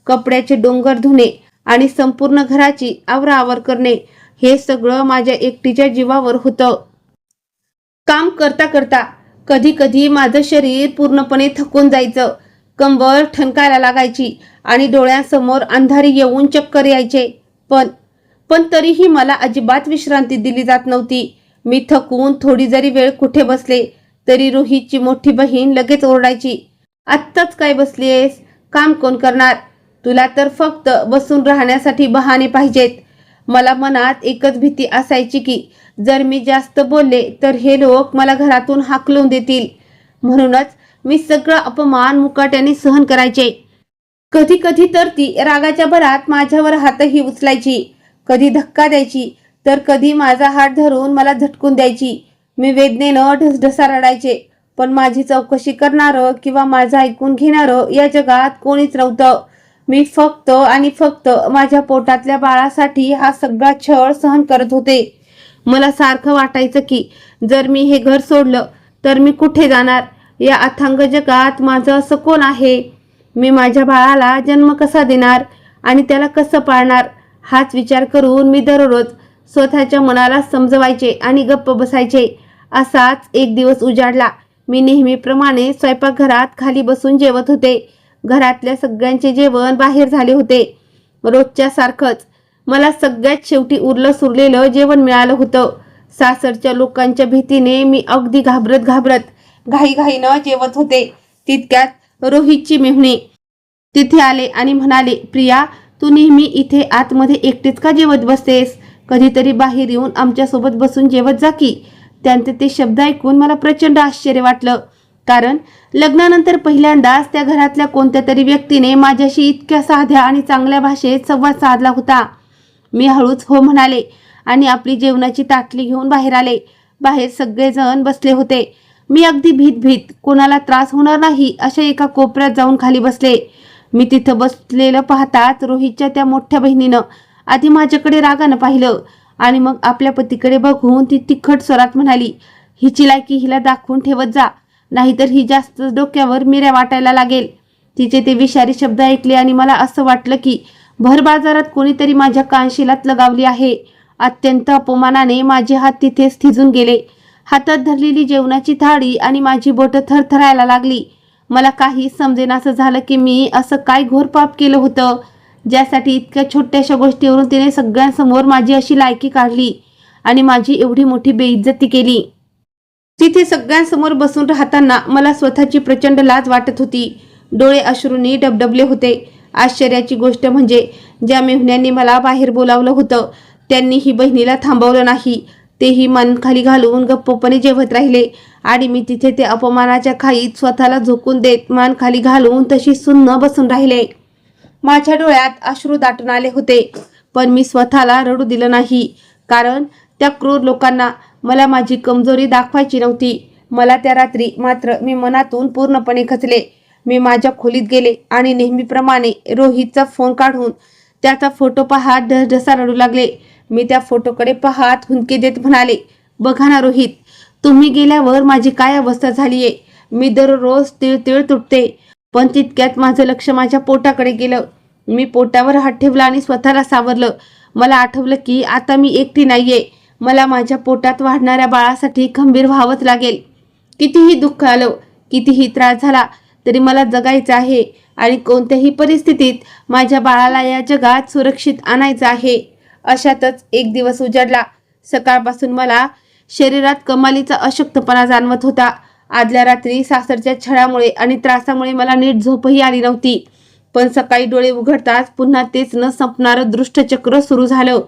कपड्याचे डोंगर धुणे आणि संपूर्ण घराची आवराआवर करणे, हे सगळं माझ्या एकटीच्या जीवावर होतं. काम करता करता कधी कधी माझं शरीर पूर्णपणे थकून जायचं. कंबर ठणकायला लागायची आणि डोळ्यांसमोर अंधारी येऊन चक्कर यायचे. पण तरीही मला अजिबात विश्रांती दिली जात नव्हती. मी थकून थोडी जरी वेळ कुठे बसले तरी रोहितची मोठी बहीण लगेच ओरडायची, आत्ताच काय बसलीयस, काम कोण करणार? तुला तर फक्त बसून राहण्यासाठी बहाणे पाहिजेत. मला मनात एकच भीती असायची की जर मी जास्त बोलले तर हे लोक मला घरातून हाकलून देतील. म्हणूनच मी सगळं अपमान मुकाट्याने सहन करायचे. कधी कधी तर ती रागाच्या भरात माझ्यावर हातही उचलायची, कधी धक्का द्यायची, तर कधी माझा हात धरून मला झटकून द्यायची. मी वेदनेनं ढसढसा रडायचे, पण माझी चौकशी करणारं किंवा माझं ऐकून घेणारं या जगात कोणीच नव्हतं. मी फक्त आणि फक्त माझ्या पोटातल्या बाळासाठी हा सगळा छळ सहन करत होते. मला सारखं वाटायचं की जर मी हे घर सोडलं तर मी कुठे जाणार? या अथांग जगात माझं असं कोण आहे? मी माझ्या बाळाला जन्म कसा देणार आणि त्याला कसं पाळणार? हाच विचार करून मी दररोज स्वतःच्या मनाला समजवायचे आणि गप्प बसायचे. असाच एक दिवस उजाडला. मी नेहमीप्रमाणे स्वयंपाकघरात खाली बसून जेवत होते. घरातल्या सगळ्यांचे जेवण बाहेर झाले होते. रोजच्या सारखंच मला सगळ्यात शेवटी उरलं सुरलेलं जेवण मिळालं होतं. सासरच्या लोकांच्या भीतीने मी अगदी घाबरत घाईघाईनं जेवत होते. तितक्यात रोहितची मेहुणे तिथे आले आणि म्हणाले, प्रिया, तू नेहमी इथे आतमध्ये एकटीच का जेवत बसतेस? कधीतरी बाहेर येऊन आमच्यासोबत बसून जेवत जा की. त्यांचे ते शब्द ऐकून मला प्रचंड आश्चर्य वाटलं, कारण लग्नानंतर पहिल्यांदाच त्या घरातल्या कोणत्या तरी व्यक्तीने माझ्याशी इतक्या साध्या आणि चांगल्या भाषेत संवाद साधला होता. मी हळूच हो म्हणाले आणि आपली जेवणाची ताटली घेऊन बाहेर आले. बाहेर सगळेजण बसले होते. मी अगदी भीत कोणाला त्रास होणार नाही अशा एका कोपऱ्यात जाऊन खाली बसले. मी तिथं बसलेलं पाहताच रोहितच्या त्या मोठ्या बहिणीनं आधी माझ्याकडे रागानं पाहिलं आणि मग आपल्या पतीकडे बघून ती तिखट स्वरात म्हणाली, हिची लायकी हिला दाखवून ठेवत जा, नाहीतर ही जास्त डोक्यावर मिऱ्या वाटायला लागेल. तिचे ते विषारी शब्द ऐकले आणि मला असं वाटलं की भर बाजारात कोणीतरी माझ्या कानशिलात लगावली आहे. अत्यंत अपमानाने माझे हात तिथेच थिजून गेले. हातात धरलेली जेवणाची थाळी आणि माझी बोटं थरथरायला लागली. मला काही समजेनासं झालं की मी असं काय घोर पाप केलं होतं, ज्यासाठी इतक्या छोट्याशा गोष्टीवरून तिने सगळ्यांसमोर माझी अशी लायकी काढली आणि माझी एवढी मोठी बेइज्जती केली. तिथे सगळ्यांसमोर बसून राहताना मला स्वतःची प्रचंड लाज वाटत होती. डोळे अश्रूंनी डबडबले होते. आश्चर्याची गोष्ट म्हणजे ज्या मेहुण्यांनी मला बाहेर बोलावलं होतं त्यांनी ही बहिणीला थांबवलं नाही. तेही मन खाली घालून गप्पपणे जेवत राहिले आणि मी तिथे ते अपमानाच्या खाईत स्वतःला झोकून देत मान खाली घालून तशी सुन्न बसून राहिले. माझ्या डोळ्यात अश्रू दाटून आले होते, पण मी स्वतःला रडू दिलं नाही, कारण त्या क्रूर लोकांना मला माझी कमजोरी दाखवायची नव्हती. मला त्या रात्री मात्र मी मनातून पूर्णपणे खचले. मी माझ्या खोलीत गेले आणि नेहमीप्रमाणे रोहितचा फोन काढून त्याचा फोटो पाहत ढसढसा रडू लागले. मी त्या फोटोकडे पाहत हुंदके देत म्हणाले, बघा ना रोहित, तुम्ही गेल्यावर माझी काय अवस्था झालीये. मी दररोज तिळ तुटते. पण तितक्यात माझं लक्ष माझ्या पोटाकडे गेलं. मी पोटावर हात ठेवला आणि स्वतःला सावरलं. मला आठवलं की आता मी एकटी नाहीये. मला माझ्या पोटात वाढणाऱ्या बाळासाठी खंबीर व्हावंच लागेल. कितीही दुःख आलं, कितीही त्रास झाला तरी मला जगायचं आहे आणि कोणत्याही परिस्थितीत माझ्या बाळाला या जगात सुरक्षित आणायचं आहे. अशातच एक दिवस उजाडला. सकाळपासून मला शरीरात कमालीचा अशक्तपणा जाणवत होता. आदल्या रात्री सासरच्या छळामुळे आणि त्रासामुळे मला नीट झोपही आली नव्हती. पण सकाळी डोळे उघडताच पुन्हा तेच न संपणारं दृष्टचक्र सुरू झालं.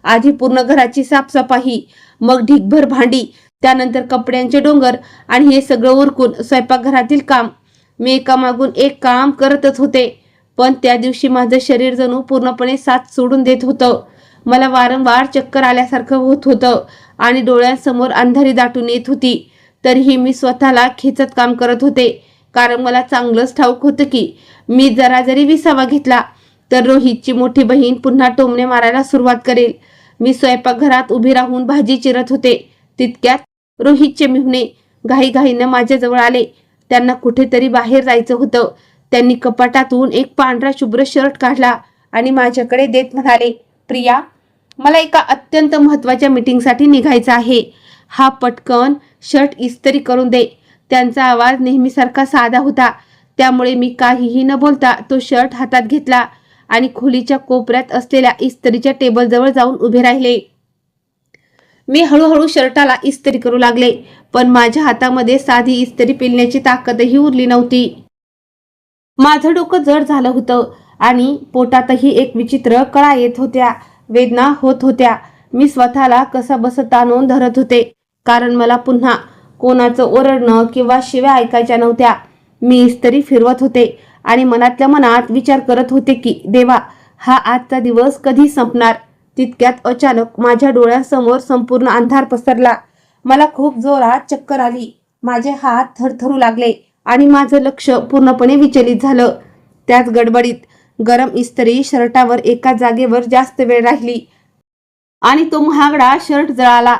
आधी पूर्ण घराची साफसफाई, मग ढीगभर भांडी, त्यानंतर कपड्यांचे डोंगर आणि हे सगळं उरकून स्वयंपाकघरातील काम. मी एकामागून एक काम करतच होते. पण त्या दिवशी माझं शरीर जणू पूर्णपणे साथ सोडून देत होतं. मला वारंवार चक्कर आल्यासारखं होत होतं आणि डोळ्यांसमोर अंधारी दाटून येत होती. तरीही मी स्वतःला खेचत काम करत होते, कारण मला चांगलंच ठाऊक होतं की मी जरा जरी विसावा घेतला तर रोहितची मोठी बहीण पुन्हा टोमणे मारायला सुरुवात करेल. मी स्वयंपाकघरात उभी राहून भाजी चिरत होते. तितक्यात रोहितचे मेहुणे घाईघाईनं माझ्याजवळ आले. त्यांना कुठेतरी बाहेर जायचं होतं. त्यांनी कपाटातून एक पांढरा शुभ्र शर्ट काढला आणि माझ्याकडे देत म्हणाले, प्रिया, मला एका अत्यंत महत्त्वाच्या मीटिंगसाठी निघायचं आहे. हा पटकन शर्ट इस्त्री करून दे. त्यांचा आवाज नेहमीसारखा साधा होता. त्यामुळे मी काहीही न बोलता तो शर्ट हातात घेतला आणि खोलीच्या कोपऱ्यात असलेल्या इस्त्रीच्या टेबलजवळ जाऊन उभे राहिले. मी हळूहळू शर्टाला इस्त्री करू लागले, पण माझ्या हातामध्ये साधी इस्त्री पेलण्याची ताकदही उरली नव्हती. माझं डोकं जड झालं होतं आणि पोटातही एक विचित्र कळा येत होत्या. वेदना होत होत्या. मी स्वतःला कसा बसं ताणून धरत होते, कारण मला पुन्हा कोणाचं ओरडणं किंवा शिव्या ऐकायच्या नव्हत्या. मी इस्त्री फिरवत होते आणि मनातल्या मनात विचार करत होते की देवा, हा आजचा दिवस कधी संपणार. तितक्यात अचानक माझ्या डोळ्यांसमोर संपूर्ण अंधार पसरला. मला खूप जोरात चक्कर आली. माझे हात थरथरू लागले आणि माझं लक्ष पूर्णपणे विचलित झालं. त्याच गडबडीत गरम इस्त्री शर्टावर एका जागेवर जास्त वेळ राहिली आणि तो महागडा शर्ट जळाला.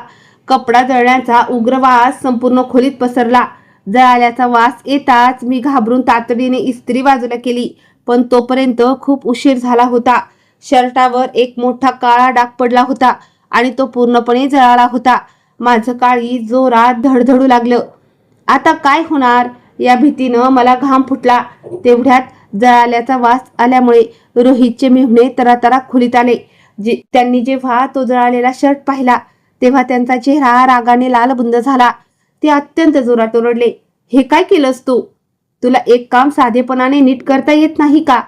कपडा जळण्याचा उग्र वास संपूर्ण खोलीत पसरला. जळाल्याचा वास येताच मी घाबरून तातडीने इस्त्री बाजूला केली, पण तोपर्यंत खूप उशीर झाला होता. शर्टावर एक मोठा काळा डाग पडला होता आणि तो पूर्णपणे जळाला होता. माझं काळी जोरात धडधडू लागलं. आता काय होणार या भीतीनं मला घाम फुटला. तेवढ्यात जळाल्याचा वास आल्यामुळे रोहितचे मेहुणे तरातरा खोलीत आले. त्यांनी जेव्हा तो जळालेला शर्ट पाहिला तेव्हा त्यांचा चेहरा रागाने लालबुंद झाला. ते अत्यंत जोरात ओरडले, हे काय केलंस तू? तुला एक काम साधेपणाने नीट करता येत नाही का?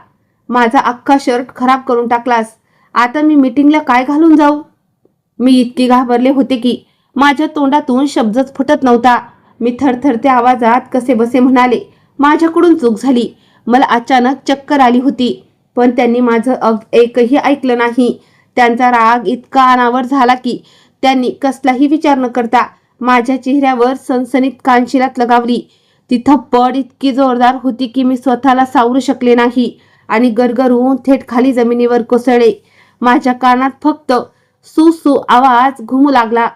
माझा अख्खा शर्ट खराब करून टाकलास. आता मी मीटिंगला काय घालून जाऊ? मी इतकी घाबरले होते की माझ्या तोंडातून शब्दच फुटत नव्हता. मी थरथरत्या आवाजात कसे बसे म्हणाले, माझ्याकडून चूक झाली. मला अचानक चक्कर आली होती. पण त्यांनी माझं एकही ऐकलं नाही. त्यांचा राग इतका अनावर झाला की त्यांनी कसलाही विचार न करता माझ्या चेहऱ्यावर सणसणीत कानशिलात लगावली. ती थप्पड इतकी जोरदार होती की मी स्वतःला सावरू शकले नाही आणि गरगरून थेट खाली जमिनीवर कोसळले. माझ्या कानात फक्त सू सू आवाज घुमू लागला.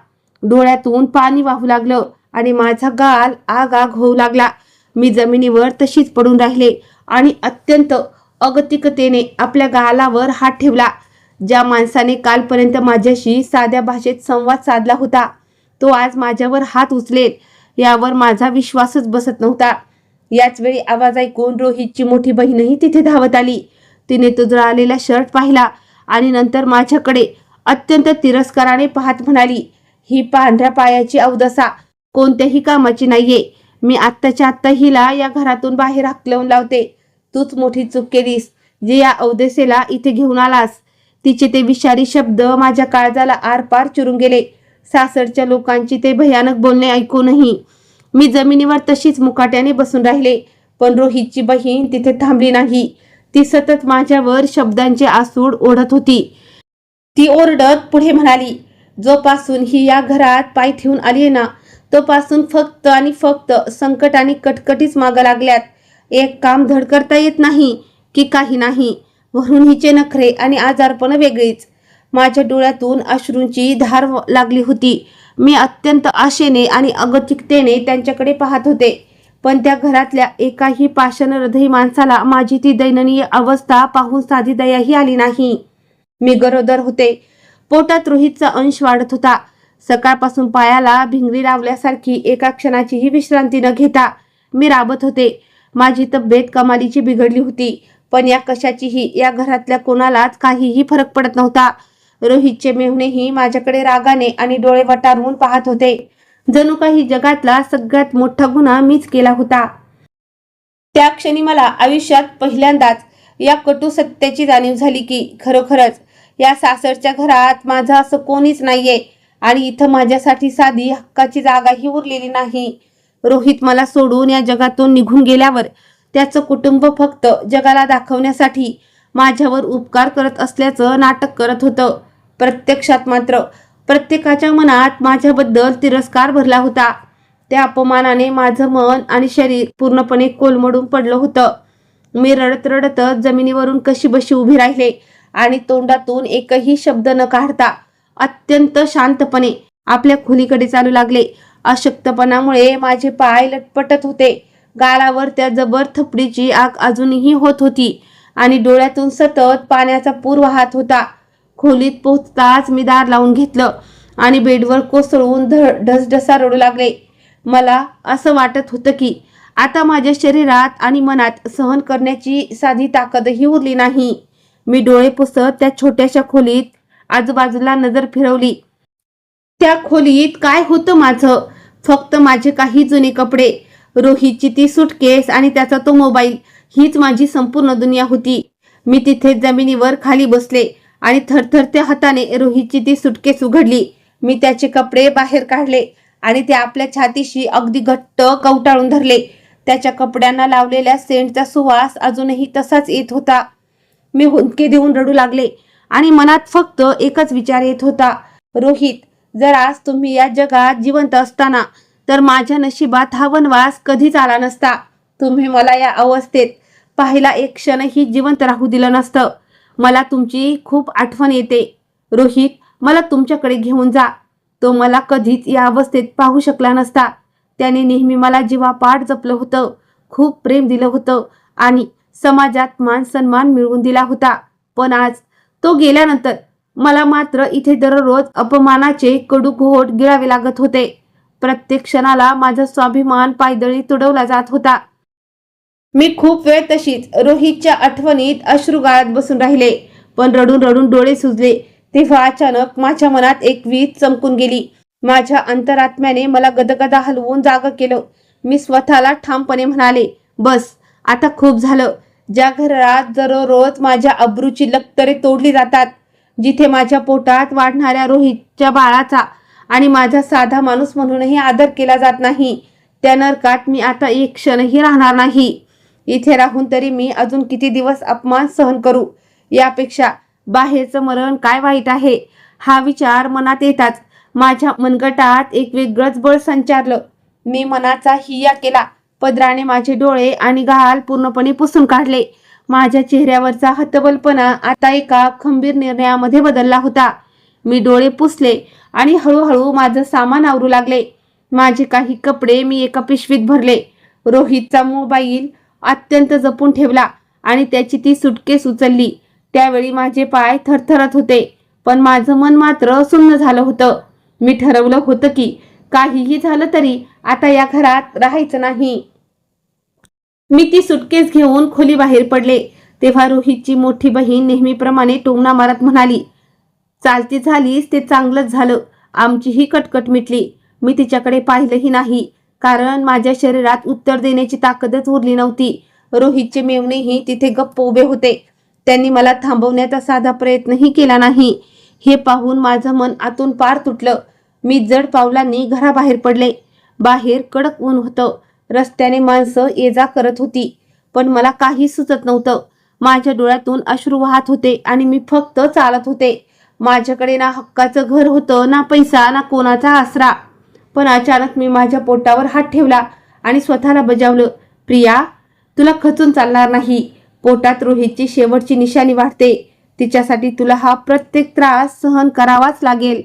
डोळ्यातून पाणी वाहू लागलं आणि माझा गाल आग आग होऊ लागला. मी जमिनीवर तशीच पडून राहिले आणि अत्यंत अगतिकतेने आपल्या गालावर हात ठेवला. ज्या माणसाने कालपर्यंत माझ्याशी साध्या भाषेत संवाद साधला होता तो आज माझ्यावर हात उचलेल यावर माझा विश्वासच बसत नव्हता. याच वेळी आवाज ऐकून रोहितची मोठी बहीणही तिथे धावत आली. तिने तो जळालेला शर्ट पाहिला आणि नंतर माझ्याकडे अत्यंत तिरस्काराने पाहत म्हणाली, ही पांढऱ्या पायाची अवदसा कोणत्याही कामाची नाहीये. मी आत्ताच्या आत्ता हिला या घरातून बाहेर हाकलवून लावते. तूच मोठी चूक केलीस जे या अवदसेला इथे घेऊन आलास. तिचे ते विषारी शब्द माझ्या काळजाला आरपार चिरून गेले. सासरच्या लोकांची ते भयानक बोलणे ऐकूनही मी जमिनीवर तशीच मुकाट्याने बसून राहिले. पण रोहितची बहीण तिथे थांबली नाही. ती सतत माझ्यावर शब्दांचे आसूड ओढत होती. ती ओरडत पुढे म्हणाली, जोपासून ही या घरात पाय ठेवून आली ना तोपासून फक्त आणि फक्त संकट आणि कटकटीच मागं लागल्यात. एक काम धड करता येत नाही की काही नाही. वरून हिचे नखरे आणि आजारपण वेगळीच. माझ्या डोळ्यातून अश्रूंची धार लागली होती. मी अत्यंत आशेने आणि अगतिकतेने त्यांच्याकडे पाहत होते, पण त्या घरातल्या एकाही पाषाण हृदयी माणसाला माझी ती दयनीय अवस्था पाहून साधी दयाही आली नाही. मी गरोदर होते. पोटात रोहितचा अंश वाढत होता. सकाळपासून पायाला भिंगरी लावल्यासारखी एका क्षणाचीही विश्रांती न घेता मी राबत होते. माझी तब्येत कमालीची बिघडली होती, पण या कशाचीही या घरातल्या कोणालाच काहीही फरक पडत नव्हता. रोहितचे मेहुणेही माझ्याकडे रागाने आणि डोळे वटारून पाहत होते, जणू काही जगातला सगळ्यात मोठा गुन्हा मीच केला होता. त्या क्षणी मला आयुष्यात पहिल्यांदाच या कटू सत्याची जाणीव झाली की खरोखरच या सासरच्या घरात माझं असं कोणीच नाहीये आणि इथं माझ्यासाठी साधी हक्काची जागाही उरलेली नाही. रोहित मला सोडून या जगातून निघून गेल्यावर त्याचं कुटुंब फक्त जगाला दाखवण्यासाठी माझ्यावर उपकार करत असल्याचं नाटक करत होतं. प्रत्यक्षात मात्र प्रत्येकाच्या मनात माझ्याबद्दल तिरस्कार भरला होता. त्या अपमानाने माझं मन आणि शरीर पूर्णपणे कोलमडून पडलं होतं. मी रडत रडतच जमिनीवरून कशीबशी उभी राहिले आणि तोंडातून एकही शब्द न काढता अत्यंत शांतपणे आपल्या खोलीकडे चालू लागले. अशक्तपणामुळे माझे पाय लटपटत होते. गालावर त्या जबर थपडीची आग अजूनही होत होती आणि डोळ्यातून सतत पाण्याचा पूर वाहत होता. खोलीत पोहोचताच मी दार लावून घेतलं आणि बेडवर कोसळून ढसढसा रडू लागले. मला असं वाटत होतं की आता माझ्या शरीरात आणि मनात सहन करण्याची साधी ताकदही उरली नाही. मी डोळे पुसत त्या छोट्याशा खोलीत आजूबाजूला नजर फिरवली. त्या खोलीत काय होतं माझं? फक्त माझे काही जुने कपडे, रोहितची ती सुटकेस आणि त्याचा तो मोबाईल, हीच माझी संपूर्ण दुनिया होती. मी तिथे जमिनीवर खाली बसले आणि थरथरत्या हाताने रोहितची ती सुटकेस उघडली. मी त्याचे कपडे बाहेर काढले आणि ते आपल्या छातीशी अगदी घट्ट कवटाळून धरले. त्याच्या कपड्यांना लावलेल्या सेंटचा सुवास अजूनही तसाच येत होता. मी हुंदके देऊन रडू लागले आणि मनात फक्त एकच विचार येत होता, रोहित, जर आज तुम्ही या जगात जिवंत असताना तर माझ्या नशिबात हा वनवास कधीच आला नसता. तुम्ही मला या अवस्थेत पाहिला एक क्षणही जिवंत राहू दिलं नसतं. मला तुमची खूप आठवण येते. रोहित, मला तुमच्याकडे घेऊन जा. तो मला कधीच या अवस्थेत पाहू शकला नसता. त्याने नेहमी मला जीवापाड जपलं होतं, खूप प्रेम दिलं होतं आणि समाजात मान सन्मान मिळवून दिला होता. पण आज तो गेल्यानंतर मला मात्र इथे दररोज अपमानाचे कडू घोट गिळावे लागत होते. प्रत्येक क्षणाला माझा स्वाभिमान पायदळी तुडवला जात होता. मी खूप वेळ तशीच रोहितच्या आठवणीत अश्रू गाळत बसून राहिले, पण रडून रडून डोळे सुजले. तेव्हा अचानक माझ्या मनात एक वीज चमकून गेली. माझ्या अंतरात्म्याने मला गदगदा हलवून जागं केलं. मी स्वतःला ठामपणे म्हणाले, बस, आता खूप झालं. ज्या घरात दररोज माझ्या अब्रूची लक्तरे तोडली जातात, जिथे माझ्या पोटात वाढणाऱ्या रोहितच्या बाळाचा आणि माझा साधा माणूस म्हणूनही आदर केला जात नाही, त्या नरकात मी आता एक क्षणही राहणार नाही. इथे राहून तरी मी अजून किती दिवस अपमान सहन करू? यापेक्षा बाहेरचं मरण काय वाईट आहे, हा विचार मनात येताच माझ्या मनगटात एक वेगळंच बळ संचारलं. मी मनाचा हिया केला. पदराने माझे डोळे आणि गाल पूर्णपणे पुसून काढले. माझ्या चेहऱ्यावरचा हतबलपणा आता एका खंबीर निर्णयामध्ये बदलला होता. मी डोळे पुसले आणि हळूहळू माझं सामान आवरू लागले. माझे काही कपडे मी एका पिशवीत भरले. रोहितचा मोबाईल अत्यंत जपून ठेवला आणि त्याची ती सुटकेस उचलली. त्यावेळी माझे पाय थरथरत होते, पण माझं मन मात्र सुन्न झालं होतं. मी ठरवलं होतं की काहीही झालं तरी आता या घरात राहायचं नाही. मी ती सुटकेस घेऊन खोली बाहेर पडले. तेव्हा रोहितची मोठी बहीण नेहमीप्रमाणे टोमणा मारत म्हणाली, चालती झालीस ते चांगलंच झालं. आमचीही कटकट मिटली. मी तिच्याकडे पाहिलंही नाही, कारण माझ्या शरीरात उत्तर देण्याची ताकदच उरली नव्हती. रोहितचे मेवणेही तिथे गप्प उभे होते. त्यांनी मला थांबवण्याचा साधा प्रयत्नही केला नाही. हे पाहून माझं मन आतून पार तुटलं. मी जड पावलांनी घराबाहेर पडले. बाहेर कडक ऊन होतं. रस्त्याने माणसं ये जा करत होती, पण मला काही सुचत नव्हतं. माझ्या डोळ्यातून अश्रू वाहत होते आणि मी फक्त चालत होते. माझ्याकडे ना हक्काचं घर होतं, ना पैसा, ना कोणाचा आसरा. पण अचानक मी माझ्या पोटावर हात ठेवला आणि स्वतःला बजावलं, प्रिया, तुला खचून चालणार नाही. पोटात रोहितची शेवटची निशाणी वाढते. तिच्यासाठी तुला हा प्रत्येक त्रास सहन करावाच लागेल.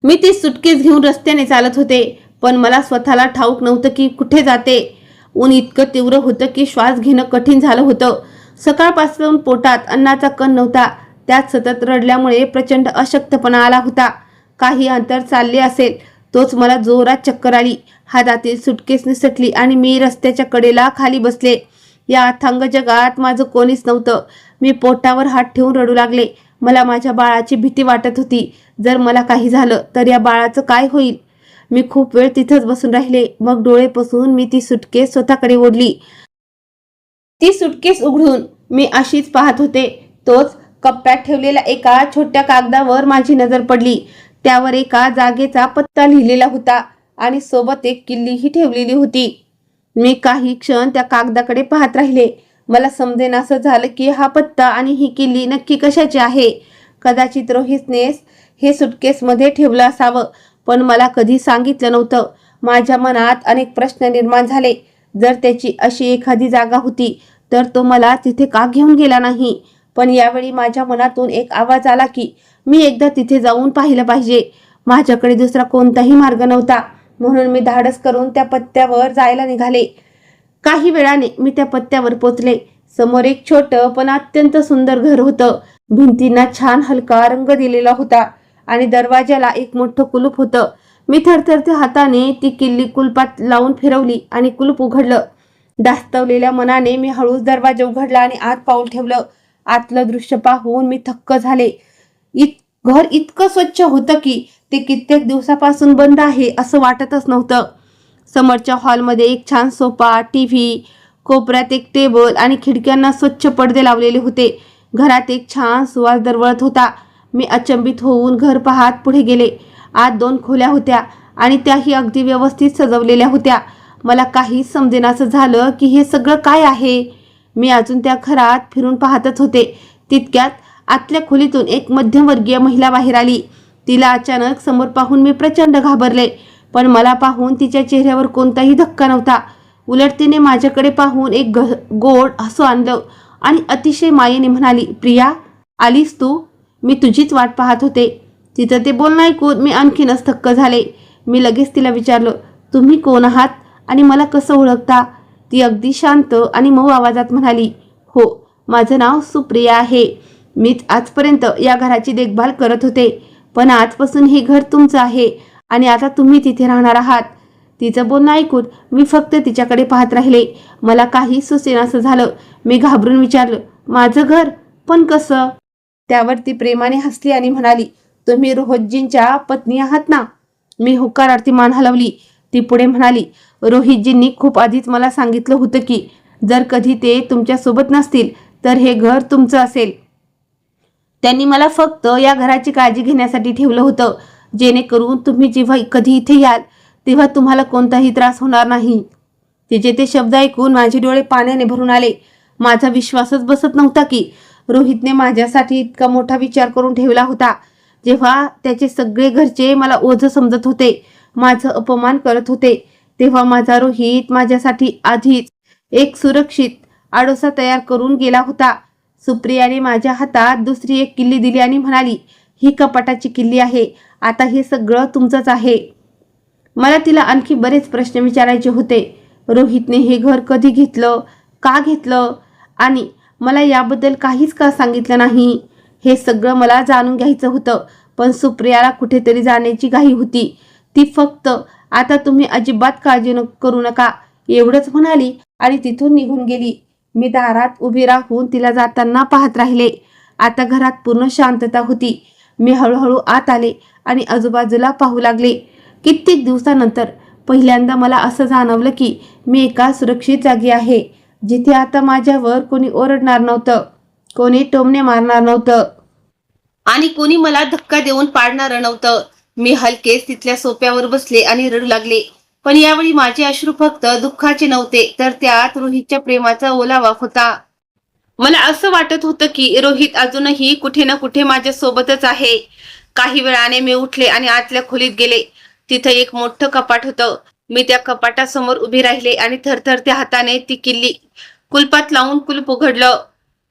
मी ती सुटकेस घेऊन रस्त्याने चालत होते, पण मला स्वतःला ठाऊक नव्हतं की कुठे जाते. ऊन इतकं तीव्र होतं की श्वास घेणं कठीण झालं होतं. सकाळपासून पोटात अन्नाचा कण नव्हता. त्यात सतत रडल्यामुळे प्रचंड अशक्तपणा आला होता. काही अंतर चालले असेल तोच मला जोरात चक्कर आली. हातातील सुटकेस निसटली आणि मी रस्त्याच्या कडेला खाली बसले. या अथांग जगात माझं कोणीच नव्हतं. मी पोटावर हात ठेवून रडू लागले. मला माझ्या बाळाची भीती वाटत होती. जर मला काही झालं तर या बाळाचं काय होईल. मी खूप वेळ तिथंच बसून राहिले. मग डोळे पुसून मी ती सुटकेस स्वतःकडे ओढली. ती सुटकेस उघडून मी अशीच पाहत होते. तोच कप्प्यात ठेवलेल्या एका छोट्या कागदावर माझी नजर पडली. त्यावर एका जागेचा पत्ता लिहिलेला होता आणि सोबत एक किल्लीही ठेवलेली होती. मी काही क्षण त्या कागदाकडे पाहत राहिले. मला समजेनासं झालं की हा पत्ता आणि ही किल्ली नक्की कशाची आहे. कदाचित रोहितनेच हे सुटकेसमध्ये ठेवलं असावं, पण मला कधी सांगितलं नव्हतं. माझ्या मनात अनेक प्रश्न निर्माण झाले. जर त्याची अशी एखादी जागा होती तर तो मला तिथे का घेऊन गेला नाही. पण यावेळी माझ्या मनातून एक आवाज आला की मी एकदा तिथे जाऊन पाहिलं पाहिजे. माझ्याकडे दुसरा कोणताही मार्ग नव्हता, म्हणून मी धाडस करून त्या पत्त्यावर जायला निघाले. काही वेळाने मी त्या पत्त्यावर पोचले. समोर एक छोटं पण अत्यंत सुंदर घर होतं. भिंतींना छान हलका रंग दिलेला होता आणि दरवाजाला एक मोठं कुलूप होतं. मी थरथरत्या हाताने ती किल्ली कुलपात लावून फिरवली आणि कुलूप उघडलं. धास्तवलेल्या मनाने मी हळूच दरवाजा उघडला आणि आत पाऊल ठेवलं. आतलं दृश्य पाहून मी थक्क झाले. घर इतकं स्वच्छ होतं की ते कित्येक दिवसापासून बंद आहे असं वाटतच नव्हतं. समोरच्या हॉलमध्ये एक छान सोफा, टीव्ही, कोपऱ्यात एक टेबल आणि खिडक्यांना स्वच्छ पडदे लावलेले होते. घरात एक छान सुवास दरवळत होता. मी अचंबित होऊन घर पाहत पुढे गेले. आत 2 खोल्या होत्या आणि त्याही अगदी व्यवस्थित सजवलेल्या होत्या. मला काहीच समजेनासं झालं की हे सगळं काय आहे. मी अजून त्या घरात फिरून पाहतच होते. तितक्यात आतल्या खोलीतून एक मध्यमवर्गीय महिला बाहेर आली. तिला अचानक समोर पाहून मी प्रचंड घाबरले, पण मला पाहून तिच्या चेहऱ्यावर कोणताही धक्का नव्हता. उलट तिने माझ्याकडे पाहून एक गोड हसू आणलं आणि अतिशय मायेने म्हणाली, प्रिया, आलीस तू? मी तुझीच वाट पाहत होते. तिचं ते बोलणं ऐकून मी आणखीनच थक्क झाले. मी लगेच तिला विचारलं, तुम्ही कोण आहात आणि मला कसं ओळखता? ती अगदी शांत आणि मऊ आवाजात म्हणाली, हो, माझं नाव सुप्रिया आहे. मीच आजपर्यंत या घराची देखभाल करत होते, पण आजपासून हे घर तुमचं आहे आणि आता तुम्ही तिथे राहणार आहात. तिचं बोलणं ऐकून मी फक्त तिच्याकडे पाहत राहिले. मला काही सुचेनासं झालं. मी घाबरून विचारलं, माझं घर? पण कसं? त्यावर ती प्रेमाने हसली आणि म्हणाली, तुम्ही रोहितजींच्या पत्नी आहात ना? मी होकारार्थी मान हलवली. ती पुढे म्हणाली, रोहितजींनी खूप आधीच मला सांगितलं होतं की जर कधी ते तुमच्या सोबत नसतील तर हे घर तुमचं असेल. त्यांनी मला फक्त या घराची काळजी घेण्यासाठी ठेवलं होतं, जेणेकरून तुम्ही जेव्हा कधी इथे याल तेव्हा तुम्हाला कोणताही त्रास होणार नाही. तिचे ते शब्द ऐकून माझे डोळे पाण्याने भरून आले. माझा विश्वासच बसत नव्हता की रोहितने माझ्यासाठी इतका मोठा विचार करून ठेवला होता. जेव्हा त्याचे सगळे घरचे मला ओझं समजत होते, माझं अपमान करत होते, तेव्हा माझा रोहित माझ्यासाठी आधीच एक सुरक्षित आडोसा तयार करून गेला होता. सुप्रियाने माझ्या हातात दुसरी एक किल्ली दिली आणि म्हणाली, ही कपाटाची किल्ली आहे. आता हे सगळं तुमचंच आहे. मला तिला आणखी बरेच प्रश्न विचारायचे होते. रोहितने हे घर कधी घेतलं, का घेतलं आणि मला याबद्दल काहीच का सांगितलं नाही, हे सगळं मला जाणून घ्यायचं होतं. पण सुप्रियाला कुठेतरी जाण्याची घाई होती. ती फक्त आता तुम्ही अजिबात काळजी करू नका एवढंच म्हणाली आणि तिथून निघून गेली. मी दारात उभी राहून तिला जाताना पाहत राहिले. आता घरात पूर्ण शांतता होती. मी हळूहळू आत आले आणि आजूबाजूला पाहू लागले. कित्येक दिवसानंतर पहिल्यांदा मला असं जाणवलं की मी एका सुरक्षित जागी आहे, जिथे आता माझ्यावर कोणी ओरडणार नव्हतं, कोणी टोमणे मारणार नव्हतं आणि कोणी मला धक्का देऊन पाडणार नव्हतं. मी हलकेच तिथल्या सोप्यावर बसले आणि रडू लागले. पण यावेळी माझे अश्रू फक्त दुःखाचे नव्हते, तर त्यात रोहितच्या प्रेमाचा ओलावा होता. मला असं वाटत होतं की रोहित अजूनही कुठे ना कुठे माझ्या सोबतच आहे. काही वेळाने मी उठले आणि आतल्या खोलीत गेले. तिथे एक मोठं कपाट होतं. मी त्या कपाटासमोर उभी राहिले आणि थरथरत्या हाताने ती किल्ली कुलपात लावून कुलूप उघडलं.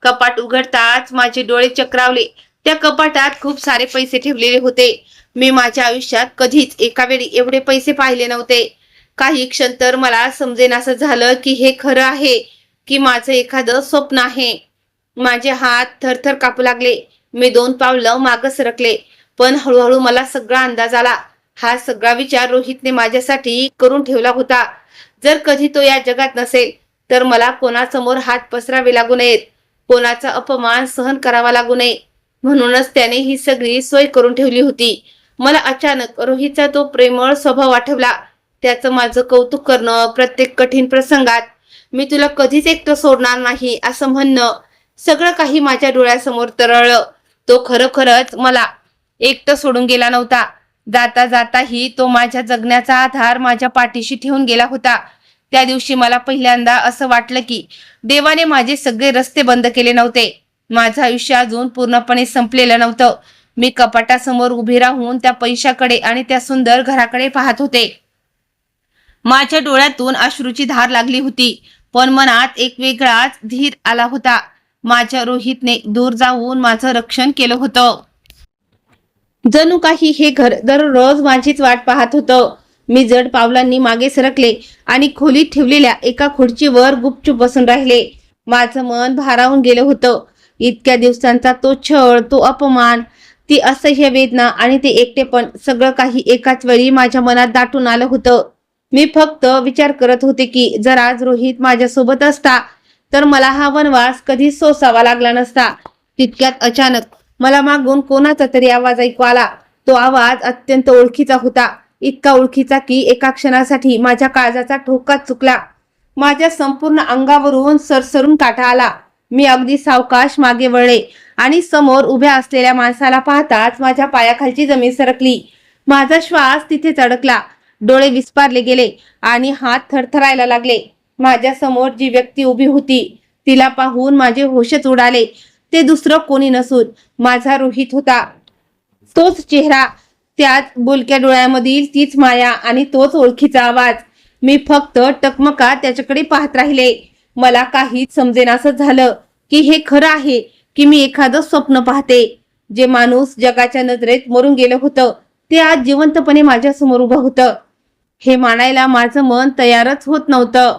कपाट उघडताच माझे डोळे चक्रावले. त्या कपाटात खूप सारे पैसे ठेवलेले होते. मी माझ्या आयुष्यात कधीच एका वेळी एवढे पैसे पाहिले नव्हते. काही क्षण तर मला समजेनासं झालं की हे खरं आहे की माझं एखादं स्वप्न आहे. माझे हात थरथर कापू लागले. मी 2 पावलं मागं सरकले. पण हळूहळू मला सगळा अंदाज आला. हा सगळा विचार रोहितने माझ्यासाठी करून ठेवला होता. जर कधी तो या जगात नसेल तर मला कोणासमोर हात पसरावे लागू नयेत, कोणाचा अपमान सहन करावा लागू नये, म्हणूनच त्याने ही सगळी सोय करून ठेवली होती. मला अचानक रोहितचा तो प्रेमळ स्वभाव आठवला. त्याचं माझं कौतुक करणं, प्रत्येक कठीण प्रसंगात मी तुला कधीच एकटं सोडणार नाही असं म्हणणं, सगळं काही माझ्या डोळ्यासमोर तरळलं. तो खरोखरच मला एकटं सोडून गेला नव्हता. जाता जाताही तो माझ्या जगण्याचा आधार माझ्या पाठीशी ठेवून गेला होता. त्या दिवशी मला पहिल्यांदा असं वाटलं की देवाने माझे सगळे रस्ते बंद केले नव्हते. माझं आयुष्य अजून पूर्णपणे संपलेलं नव्हतं. मी कपाटासमोर उभी राहून त्या पैशाकडे आणि त्या सुंदर घराकडे पाहत होते. माझ्या डोळ्यातून अश्रूची धार लागली होती, पण मनात एक वेगळाच धीर आला होता. माझ्या रोहितने दूर जाऊन माझं रक्षण केलं होतं. जणू काही हे घर दररोज माझीच वाट पाहत होतं. मी जड पावलांनी मागे सरकले आणि खोलीत ठेवलेल्या एका खुर्चीवर गुपचूप बसून राहिले. माझं मन भारावून गेलं होतं. इतक्या दिवसांचा तो छळ, तो अपमान, ती असह्य वेदना आणि ते एकटेपण, सगळं काही एकाच वेळी माझ्या मनात दाटून आलं होतं. मी फक्त विचार करत होते की जर आज रोहित माझ्यासोबत असता तर मला हा वनवास कधीच सोसावा लागला नसता. तितक्यात अचानक मला मागून कोणाचा तरी आवाज ऐकू आला. तो आवाज अत्यंत ओळखीचा होता. इतका ओळखीचा की एका क्षणासाठी माझ्या काळजाचा ठोकाच चुकला. माझ्या संपूर्ण अंगावरून सरसरून काटा आला. मी अगदी सावकाश मागे वळले आणि समोर उभ्या असलेल्या माणसाला पाहताच माझ्या पायाखालची जमीन सरकली. माझा श्वास तिथेच अडकला. डोळे विस्पारले गेले आणि हात थरथरायला लागले. माझ्या समोर जी व्यक्ती उभी होती तिला पाहून माझे होशच उडाले. ते दुसरं कोणी नसून माझा रोहित होता. तोच चेहरा, त्याच बोलक्या डोळ्यामधील तीच माया आणि तोच ओळखीचा आवाज. मी फक्त टकमका त्याच्याकडे पाहत राहिले. मला काहीच समजेनासं झालं की हे खरं आहे की मी एखादं स्वप्न पाहते. जे माणूस जगाच्या नजरेत मरून गेलं होतं ते आज जिवंतपणे माझ्या समोर उभं होतं. हे मानायला माझं मन तयारच होत नव्हतं.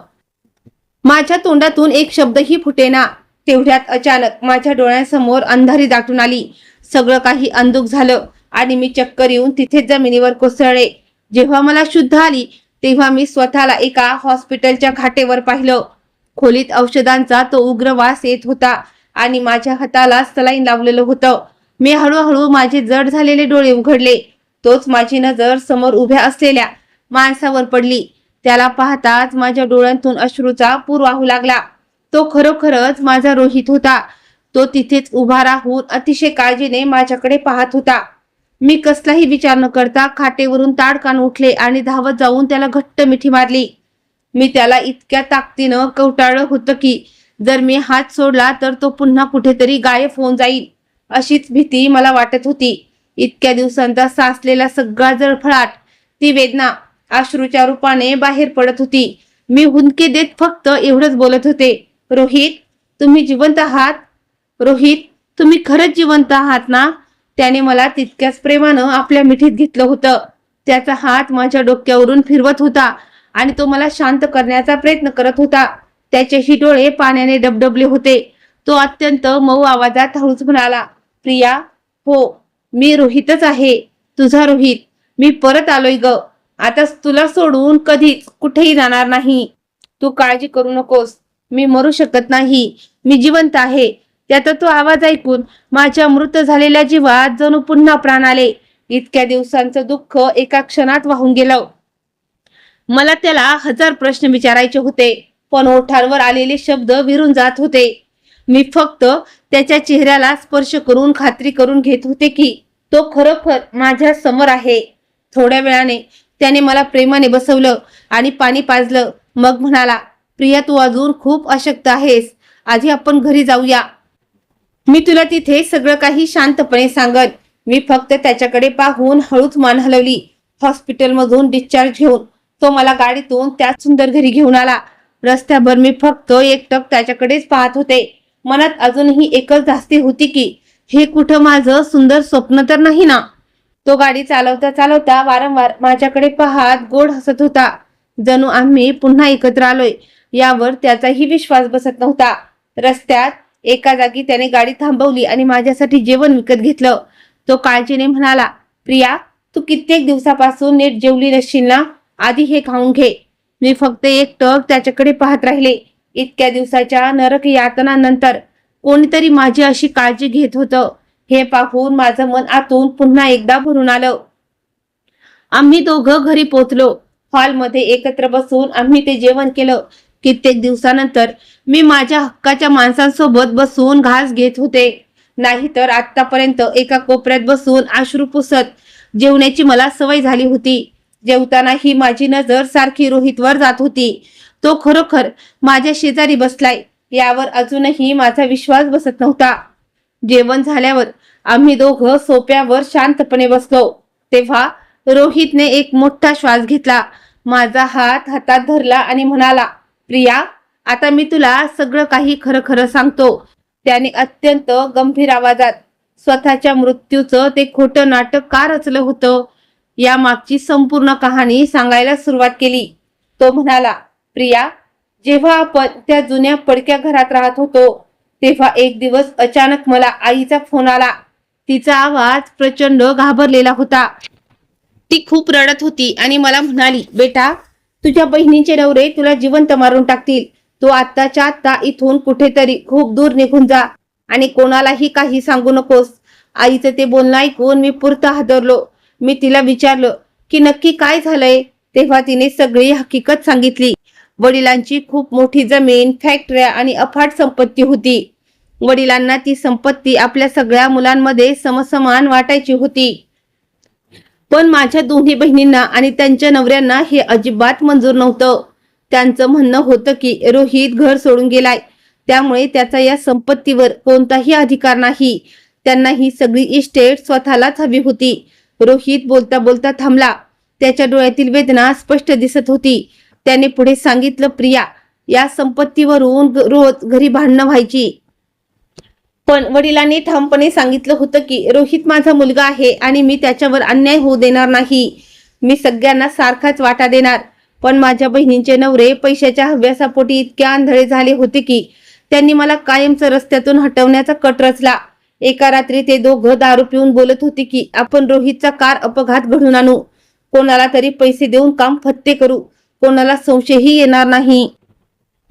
माझ्या तोंडातून एक शब्दही फुटेना. तेवढ्यात अचानक माझ्या डोळ्यासमोर अंधारी दाटून आली. सगळं काही अंधुक झालं आणि मी चक्कर येऊन तिथेच जमिनीवर कोसळले. जेव्हा मला शुद्ध आली तेव्हा मी स्वतःला एका हॉस्पिटलच्या खाटेवर पाहिलं. खोलीत औषधांचा तो उग्र वास येत होता आणि माझ्या हाताला सलाईन लावलेलं होतं. मी हळूहळू माझे जड झालेले डोळे उघडले. तोच माझी नजर समोर उभ्या असलेल्या माणसावर पडली. त्याला पाहताच माझ्या डोळ्यांतून अश्रूचा पूर वाहू लागला. तो खरोखरच माझा रोहित होता. तो तिथेच उभा राहून अतिशय काळजीने माझ्याकडे पाहत होता. मी कसलाही विचार न करता खाटेवरून ताडकान उठले आणि धावत जाऊन त्याला घट्ट मिठी मारली. मी त्याला इतक्या ताकदीनं कवटाळलं होतं की जर मी हात सोडला तर तो पुन्हा कुठेतरी गायब होऊन जाईल अशीच भीती मला वाटत होती. इतक्या दिवसांचा साचलेला सगळा जळफळाट, ती वेदना अश्रूच्या रूपाने बाहेर पडत होती. मी हुंदके देत फक्त एवढंच बोलत होते, रोहित तुम्ही जिवंत आहात? रोहित तुम्ही खरंच जिवंत आहात ना? त्याने मला तितक्याच प्रेमानं आपल्या मिठीत घेतलं होतं. त्याचा हात माझ्या डोक्यावरून फिरवत होता आणि तो मला शांत करण्याचा प्रयत्न करत होता. त्याचेही डोळे पाण्याने डबडबले होते. तो अत्यंत मऊ आवाजात हळूच म्हणाला, प्रिया, हो मी रोहितच आहे, तुझा रोहित. मी परत आलोय ग. आता तुला सोडून कधीच कुठेही जाणार नाही. तू काळजी करू नकोस. मी मरू शकत नाही, मी जिवंत आहे. त्याचा तो आवाज ऐकून माझ्या मृत झालेल्या जीवात जणू पुन्हा प्राण आले. इतक्या दिवसांचं दुःख एका क्षणात वाहून गेलं. मला त्याला 1000 प्रश्न विचारायचे होते, पण ओठांवर आलेले शब्द विरून जात होते. मी फक्त त्याच्या चेहऱ्याला स्पर्श करून खात्री करून घेत होते की तो खरोखर माझ्या समोर आहे. थोड्या वेळाने त्याने मला प्रेमाने बसवलं आणि पाणी पाजलं. मग म्हणाला, प्रिया तू अजून खूप अशक्त आहेस. आधी आपण घरी जाऊया. मी तुला तिथे सगळं काही शांतपणे सांगन. मी फक्त त्याच्याकडे पाहून हळूच मान हलवली. हॉस्पिटलमधून डिस्चार्ज घेऊन तो मला गाडीतून त्याच सुंदर घरी घेऊन आला. रस्त्याभर मी फक्त एकटक त्याच्याकडेच पाहत होते. मनात अजूनही एकच धास्ती होती की हे कुठं माझं सुंदर स्वप्न तर नाही ना. तो गाडी चालवता चालवता वारंवार माझ्याकडे पाहत गोड हसत होता. जणू आम्ही पुन्हा एकत्र आलोय यावर त्याचाही विश्वास बसत नव्हता. रस्त्यात एका जागी त्याने गाडी थांबवली आणि माझ्यासाठी जेवण विकत घेतलं. तो काळजीने म्हणाला, प्रिया, तू कित्येक दिवसापासून नीट जेवली नसशील ना, आधी हे खाऊन घे. मी फक्त एकटक त्याच्याकडे पाहत राहिले. इतक्या दिवसाच्या नरक यातनानंतर कोणीतरी माझी अशी काळजी घेत होतं हे पाहून माझं मन आतून पुन्हा एकदा भरून आलं. आम्ही दोघं घरी पोचलो. हॉलमध्ये एकत्र बसून आम्ही ते जेवण केलं. कित्येक दिवसानंतर मी माझ्या हक्काच्या माणसांसोबत बसून घास घेत होते. नाहीतर आतापर्यंत एका कोपऱ्यात बसून अश्रू पुसत जेवण्याची मला सवय झाली होती. जेवताना ही माझी नजर सारखी रोहितवर जात होती. तो खरोखर माझ्या शेजारी बसलाय यावर अजूनही माझा विश्वास बसत नव्हता. जेवण झाल्यावर आम्ही दोघं सोफ्यावर शांतपणे बसलो. तेव्हा रोहितने एक मोठा श्वास घेतला, माझा हात हातात धरला आणि म्हणाला, प्रिया, आता मी तुला सगळं काही खरं खरं सांगतो. त्याने अत्यंत गंभीर आवाजात स्वतःच्या मृत्यूचं ते खोटं नाटक का रचलं होतं या मागची संपूर्ण कहाणी सांगायला सुरुवात केली. तो म्हणाला, प्रिया, जेव्हा आपण त्या जुन्या पडक्या घरात राहत होतो तेव्हा एक दिवस अचानक मला आईचा फोन आला. तिचा आवाज प्रचंड घाबरलेला होता. ती खूप रडत होती आणि मला म्हणाली, बेटा, तुझ्या बहिणीचे नवरे तुला जिवंत मारून टाकतील. तू आत्ताच्या आत्ता इथून कुठेतरी खूप दूर निघून जा आणि कोणालाही काही सांगू नकोस. आईचं ते बोलणं ऐकून मी पुरता हादरलो. मी तिला विचारलं की नक्की काय झालंय. तेव्हा तिने सगळी हकीकत सांगितली. वडिलांची खूप मोठी जमीन, फॅक्टऱ्या आणि अफाट संपत्ती होती. वडिलांना ती संपत्ती आपल्या सगळ्या मुलांमध्ये समसमान वाटायची होती. पण माझ्या दोन्ही बहिणींना आणि त्यांच्या नवऱ्यांना हे अजिबात मंजूर नव्हतं. त्यांचं म्हणणं होतं की रोहित घर सोडून गेलाय, त्यामुळे त्याचा या संपत्तीवर कोणताही अधिकार नाही. त्यांना ही सगळी इस्टेट स्वतःलाच हवी होती. रोहित बोलता बोलता थांबला. त्याच्या डोळ्यातील वेदना स्पष्ट दिसत होती. त्याने पुढे सांगितलं, प्रिया, या संपत्तीवरून रोज घरी भांडणं व्हायची. पण वडिलांनी ठामपणे सांगितलं होतं की रोहित माझा मुलगा आहे आणि मी त्याच्यावर अन्याय होऊ देणार नाही. मी सगळ्यांना सारखाच वाटा देणार. पण माझ्या बहिणींचे नवरे पैशाच्या हव्यासापोटी इतके आंधळे झाले होते की त्यांनी मला कायमच रस्त्यातून हटवण्याचा कट रचला. एका रात्री ते दोघं दारू पिऊन बोलत होते की आपण रोहितचा कार अपघात घडून आणू, कोणाला तरी पैसे देऊन काम फत्ते करू, कोणाला संशयही येणार नाही.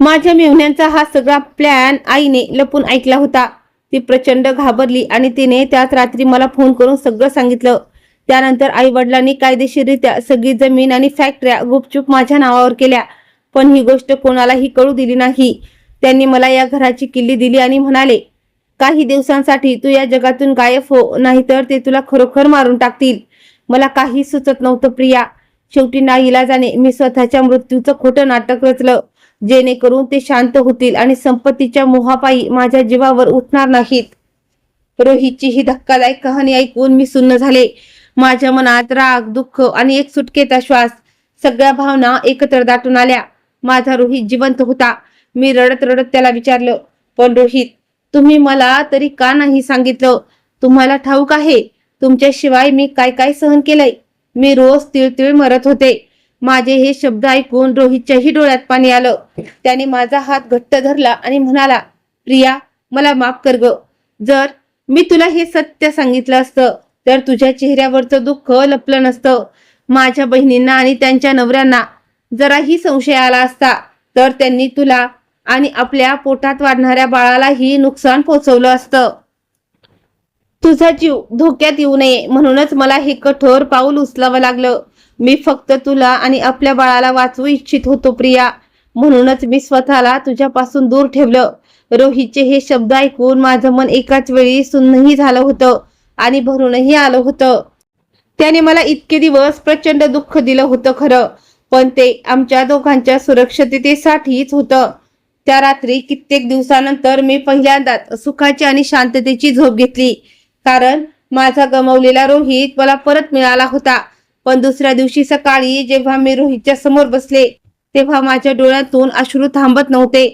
माझ्या मेहुण्यांचा हा सगळा प्लॅन आईने लपून ऐकला होता. ती प्रचंड घाबरली आणि तिने त्याच रात्री मला फोन करून सगळं सांगितलं. त्यानंतर आई वडिलांनी कायदेशीररित्या सगळी जमीन आणि फॅक्टऱ्या गुपचूप माझ्या नावावर केल्या. पण ही गोष्ट कोणालाही कळू दिली नाही. त्यांनी मला या घराची किल्ली दिली आणि म्हणाले, काही दिवसांसाठी तू या जगातून गायब हो, नाहीतर ते तुला खरोखर मारून टाकतील. मला काही सुचत नव्हतं प्रिया. शेवटी नाईलाजाने मी स्वतःच्या मृत्यूचं खोटं नाटक रचलं, जेणेकरून ते शांत होतील आणि संपत्तीच्या मोहापायी माझ्या जीवावर उठणार नाहीत. रोहितची ही धक्कादायक कहाणी ऐकून मी सुन्न झाले. माझ्या मनात राग, दुःख आणि एक सुटकेचा श्वास, सगळ्या भावना एकत्र दाटून आल्या. माझा रोहित जिवंत होता. मी रडत रडत त्याला विचारलं, पण रोहित, तुम्ही मला तरी का नाही सांगितलं? तुम्हाला ठाऊक आहे तुमच्याशिवाय मी काय काय सहन केलंय. मी रोज तिळतिळ मरत होते. माझे हे शब्द ऐकून रोहितच्याही डोळ्यात पाणी आलं. त्याने माझा हात घट्ट धरला आणि म्हणाला, प्रिया, मला माफ कर ग. जर मी तुला हे सत्य सांगितलं असतं तर तुझ्या चेहऱ्यावरचं दुःख लपलं नसतं. माझ्या बहिणींना आणि त्यांच्या नवऱ्यांना जराही संशय आला असता तर त्यांनी तुला आणि आपल्या पोटात वाढणाऱ्या बाळालाही नुकसान पोहोचवलं असतं. तुझा जीव धोक्यात येऊ नये म्हणूनच मला हे कठोर पाऊल उचलावं लागलं. मी फक्त तुला आणि आपल्या बाळाला वाचवू इच्छित होतो प्रिया, म्हणूनच मी स्वतःला तुझ्यापासून दूर ठेवलं. रोहितचे हे शब्द ऐकून माझं मन एकाच वेळी सुन्नही झालं होतं आणि भरूनही आलं होतं. त्याने मला इतके दिवस प्रचंड दुःख दिलं होतं खरं, पण ते आमच्या दोघांच्या सुरक्षिततेसाठीच होतं. त्या रात्री कित्येक दिवसानंतर मी पहिल्यांदाच सुखाची आणि शांततेची झोप घेतली, कारण माझा गमावलेला रोहित मला परत मिळाला होता. पण दुसऱ्या दिवशी सकाळी जेव्हा मी रोहितच्या समोर बसले तेव्हा माझ्या डोळ्यातून अश्रू थांबत नव्हते.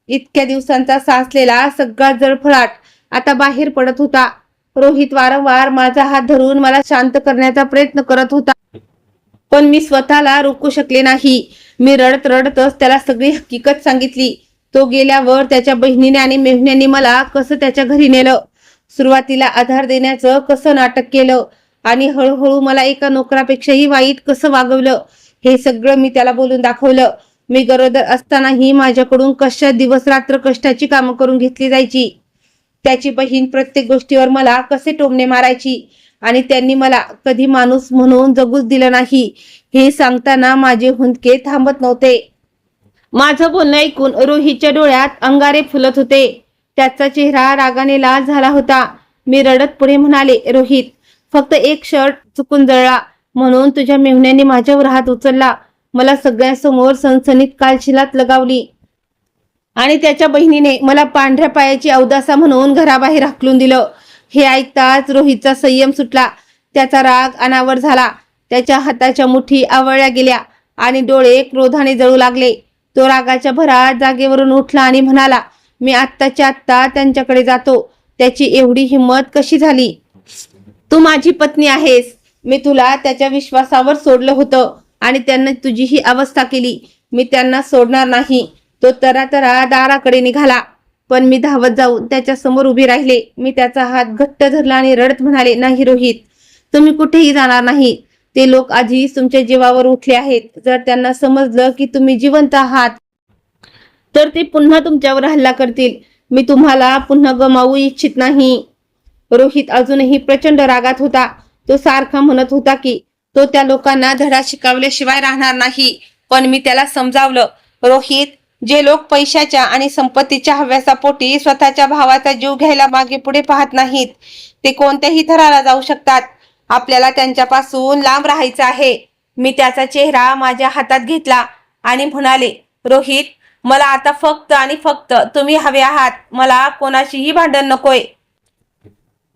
इतक्या दिवसांचा साचलेला सगळा जळफळाट आता बाहेर पडत होता. रोहित वारंवार माझा हात धरून मला शांत करण्याचा प्रयत्न करत होता, पण मी स्वतःला रोखू शकले नाही. मी रडत रडतच त्याला सगळी हकीकत सांगितली. तो गेल्यावर त्याच्या बहिणीने आणि मेहुण्याने मला कसं त्याच्या घरी नेलं, सुरुवातीला आधार देण्याचं कसं नाटक केलं आणि हळूहळू मला एका नोकरापेक्षाही वाईट कसं वागवलं, हे सगळं मी त्याला बोलून दाखवलं. मी गरोदर असतानाही माझ्याकडून कशा दिवस रात्र कष्टाची कामं करून घेतली जायची. त्याची बहीण प्रत्येक गोष्टीवर मला कसे टोमणे मारायची आणि त्यांनी मला कधी माणूस म्हणून जगूच दिलं नाही, हे सांगताना माझे हुंदके थांबत नव्हते. माझं बोलणं ऐकून रोहितच्या डोळ्यात अंगारे फुलत होते. त्याचा चेहरा रागाने लाल झाला होता. मी रडत पुढे म्हणाले, रोहित, फक्त एक शर्ट चुकून जळला म्हणून तुझ्या मेहुण्याने माझ्यावर हात उचलला, मला सगळ्यांसमोर सनसनीत कालशिलात लगावली आणि त्याच्या बहिणीने मला पांढऱ्या पायाची अवदासा म्हणून घराबाहेर हाकलून दिलं. हे ऐकताच रोहितचा संयम सुटला. त्याचा राग अनावर झाला. त्याच्या हाताच्या मुठी आवळल्या गेल्या आणि डोळे क्रोधाने जळू लागले. तो रागाच्या भरात जागेवरून उठला आणि म्हणाला, मी आत्ताच्या आत्ता त्यांच्याकडे जातो. त्याची एवढी हिंमत कशी झाली? तू माझी पत्नी आहेस. मी तुला त्याच्या विश्वासावर सोडलं होतं आणि त्यांनी तुझी ही अवस्था केली. मी त्यांना सोडणार नाही. तो तरातरा दाराकडे निघाला, पण मी धावत जाऊन त्याच्या समोर उभी राहिले. मी त्याचा हात घट्ट धरला आणि रडत म्हणाले, नाही रोहित, तुम्ही कुठेही जाणार नाही. ते लोक आधीच तुमच्या जीवावर उठले आहेत. जर त्यांना समजलं की तुम्ही जिवंत आहात तर ते पुन्हा तुमच्यावर हल्ला करतील. मी तुम्हाला पुन्हा गमावू इच्छित नाही. रोहित अजूनही प्रचंड रागात होता. तो सारखा म्हणत होता की तो त्या लोकांना धडा शिकवल्याशिवाय राहणार नाही. पण मी त्याला समजावलं, रोहित, जे लोक पैशाच्या आणि संपत्तीच्या हव्यासापोटी स्वतःच्या भावाचा जीव घ्यायला मागे पुढे पाहत नाहीत, ते कोणत्याही थराला जाऊ शकतात. आपल्याला त्यांच्यापासून लांब राहायचं आहे. मी त्याचा चेहरा माझ्या हातात घेतला आणि म्हणाले, रोहित, मला आता फक्त आणि फक्त तुम्ही हवे आहात. मला कोणाशीही भांडण नकोय.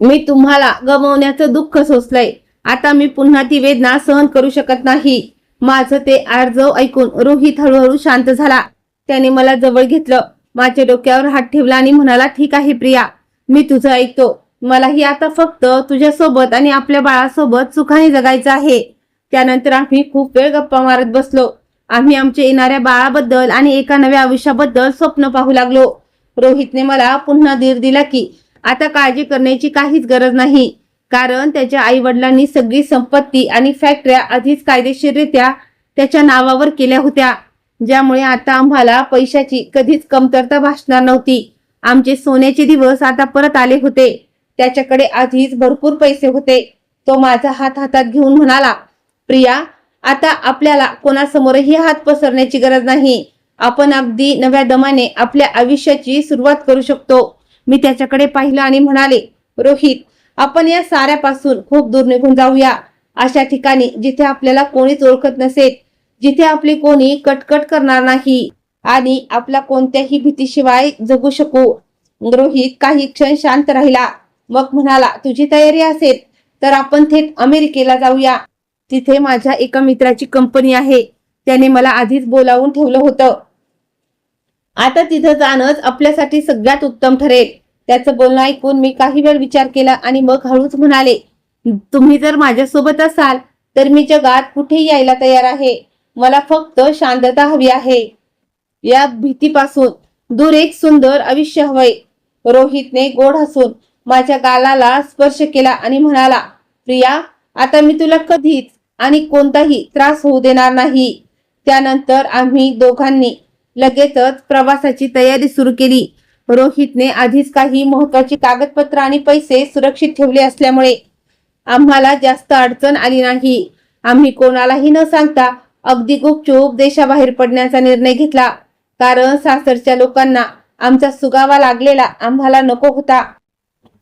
मी तुम्हाला गमावण्याचं दुःख सोसलंय. आता मी पुन्हा ती वेदना सहन करू शकत नाही. माझं ते आर्जव ऐकून रोहित हळूहळू शांत झाला. त्याने मला जवळ घेतलं, माझ्या डोक्यावर हात ठेवला आणि म्हणाला, ठीक आहे प्रिया, मी तुझं ऐकतो. मलाही आता फक्त तुझ्यासोबत आणि आपल्या बाळासोबत सुखाने जगायचं आहे. त्यानंतर आम्ही खूप वेळ गप्पा मारत बसलो. आम्ही आमच्या येणाऱ्या बाळाबद्दल आणि एका नव्या आयुष्याबद्दल स्वप्न पाहू लागलो. रोहितने मला पुन्हा धीर दिला की आता काळजी करण्याची काहीच गरज नाही, कारण त्याच्या आई वडिलांनी सगळी संपत्ती आणि फॅक्टऱ्या आधीच कायदेशीररित्या त्याच्या नावावर केल्या होत्या, ज्यामुळे आता आम्हाला पैशाची कधीच कमतरता भासणार नव्हती. आमचे सोन्याचे दिवस आता परत आले होते. त्याच्याकडे आधीच भरपूर पैसे होते. तो माझा हात हातात घेऊन म्हणाला, प्रिया, आता आपल्याला कोणासमोरही हात पसरण्याची गरज नाही. आपण अगदी नव्या दमाने आपल्या आयुष्याची सुरुवात करू शकतो. मी त्याच्याकडे पाहिलं आणि म्हणाले, रोहित, आपण या साऱ्यापासून खूप दूर निघून जाऊया. अशा ठिकाणी जिथे आपल्याला कोणीच ओळखत नसेल, जिथे आपली कोणी कटकट करणार नाही आणि आपला कोणत्याही भीतीशिवाय जगू शकू. रोहित काही क्षण शांत राहिला, मग म्हणाला, तुझी तयारी असेल तर आपण थेट अमेरिकेला जाऊया. तिथे माझ्या एका मित्राची कंपनी आहे. त्याने मला आधीच बोलावून ठेवलं होतं. आता तिथं जाणंच आपल्यासाठी सगळ्यात उत्तम ठरेल. त्याचं बोलणं ऐकून मी काही वेळ विचार केला आणि मग हळूच म्हणाले, तुम्ही जर माझ्यासोबत असाल तर मी जगात कुठेही यायला तयार आहे. मला फक्त शांतता हवी आहे. या भीतीपासून दूर एक सुंदर आयुष्य हवंय. रोहितने गोड हसून माझ्या गालाला स्पर्श केला आणि म्हणाला, प्रिया, आता मी तुला कधीच आणि कोणताही त्रास होऊ देणार नाही. त्यानंतर आम्ही दोघांनी लगेचच प्रवासाची तयारी सुरू केली. रोहितने आधीच काही महत्वाची कागदपत्र आणि पैसे सुरक्षित ठेवले असल्यामुळे आम्हाला जास्त अडचण आली नाही. आम्ही कोणालाही न सांगता अगदी गुपचूप देशाबाहेर पडण्याचा निर्णय घेतला, कारण सासरच्या लोकांना आमचा सुगावा लागलेला आम्हाला नको होता.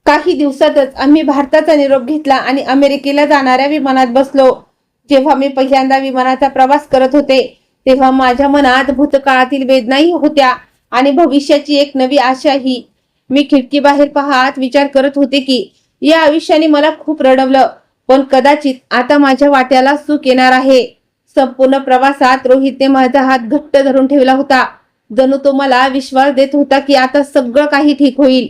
काही दिवसातच आम्ही भारताचा निरोप घेतला आणि अमेरिकेला जाणाऱ्या विमानात बसलो. जेव्हा मी पहिल्यांदा विमानाचा प्रवास करत होते तेव्हा माझ्या मनात भूतकाळातील वेदनाही होत्या आणि भविष्याची एक नवी आशाही. मी खिडकी बाहेर पाहत विचार करत होते की या आयुष्याने मला खूप रडवलं, पण कदाचित आता माझ्या वाट्याला सुख येणार आहे. संपूर्ण प्रवासात रोहितने माझा हात घट्ट धरून ठेवला होता. जणू तो मला विश्वास देत होता की आता सगळं काही ठीक होईल.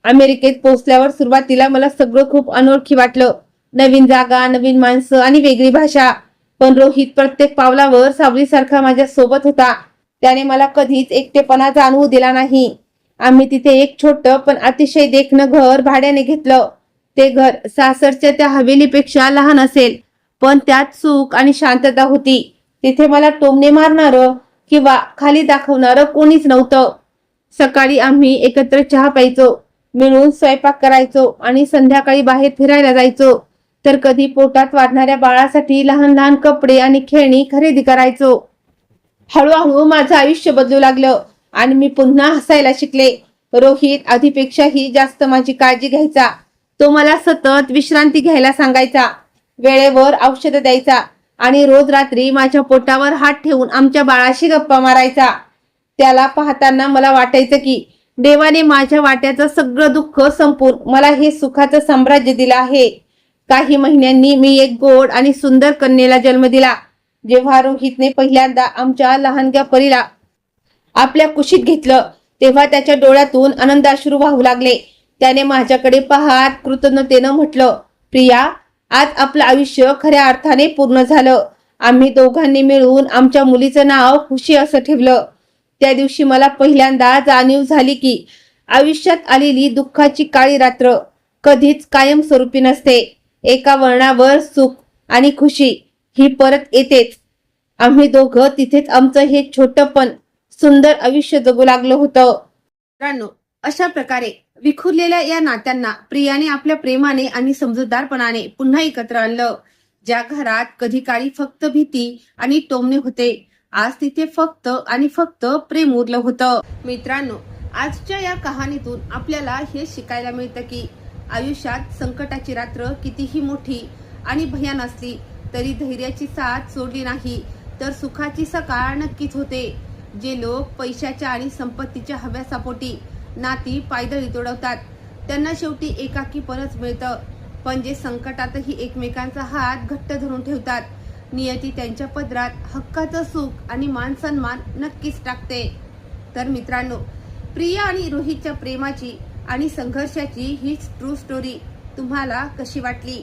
अमेरिकेत पोहोचल्यावर सुरुवातीला मला सगळं खूप अनोळखी वाटलं. नवीन जागा, नवीन माणसं आणि वेगळी भाषा. पण रोहित प्रत्येक पावलावर सावलीसारखा माझ्या सोबत होता. त्याने मला कधीच एकटेपणा जाणवू दिला नाही. आम्ही तिथे एक छोटं पण अतिशय देखणं घर भाड्याने घेतलं. ते घर सासरच्या त्या हवेलीपेक्षा लहान असेल, पण त्यात सुख आणि शांतता होती. तिथे मला टोमणे मारणारं किंवा खाली दाखवणारं कोणीच नव्हतं. सकाळी आम्ही एकत्र चहा प्यायचो, मिळून स्वयंपाक करायचो आणि संध्याकाळी बाहेर फिरायला जायचो. तर कधी पोटात वाढणाऱ्या बाळासाठी लहान लहान कपडे आणि खेळणी खरेदी करायचो. हळूहळू माझं आयुष्य बदलू लागलं आणि मी पुन्हा हसायला शिकले. रोहित आधीपेक्षाही जास्त माझी काळजी घ्यायचा. तो मला सतत विश्रांती घ्यायला सांगायचा, वेळेवर औषध द्यायचा आणि रोज रात्री माझ्या पोटावर हात ठेवून आमच्या बाळाशी गप्पा मारायचा. त्याला पाहताना मला वाटायचं की देवाने माझ्या वाट्याचं सगळं दुःख संपून मला हे सुखाचं साम्राज्य दिलं आहे. काही महिन्यांनी मी एक गोड आणि सुंदर कन्येला जन्म दिला. जेव्हा रोहितने पहिल्यांदा आमच्या लहानग्या परीला आपल्या कुशीत घेतलं, तेव्हा त्याच्या डोळ्यातून आनंदाश्रू वाहू लागले. त्याने माझ्याकडे पाहत कृतज्ञतेनं म्हटलं, प्रिया, आज आपलं आयुष्य खऱ्या अर्थाने पूर्ण झालं. आम्ही दोघांनी मिळून आमच्या मुलीचं नाव खुशी असं ठेवलं. त्या दिवशी मला पहिल्यांदा जाणीव झाली की आयुष्यात आलेली दुःखाची काळी रात्र कधीच कायमस्वरूपी नसते. एका वळणावर सुख आणि खुशी ही परत येतेच. आम्ही दोघं तिथेच आमचं हे छोटं पण सुंदर आयुष्य जगू लागलं होतं. मित्रांनो, अशा प्रकारे विखुरलेल्या या नात्यांना प्रियाने आपल्या प्रेमाने आणि समजूतदारपणाने पुन्हा एकत्र आणलं. ज्या घरात कधी काळी फक्त भीती आणि टोमणे होते, आज तिथे फक्त आणि फक्त प्रेम उरलं होतं. मित्रांनो, आजच्या या कहाणीतून आपल्याला हे शिकायला मिळतं की आयुष्यात संकटाची रात्र कितीही मोठी आणि भयान असली तरी धैर्याची साथ सोडली नाही तर सुखाची सकाळ नक्कीच होते. जे लोक पैशाच्या आणि संपत्तीच्या हव्यासापोटी नाती पायदळी तोडवतात त्यांना शेवटी एकाकीपणच मिळतं. पण जे संकटातही एकमेकांचा हात घट्ट धरून ठेवतात, नियती त्यांच्या पदरात हक्काचं सुख आणि मान सन्मान नक्कीच टाकते. तर मित्रांनो, प्रिया आणि रोहितच्या प्रेमाची आणि संघर्षाची ही ट्रू स्टोरी तुम्हाला कशी वाटली?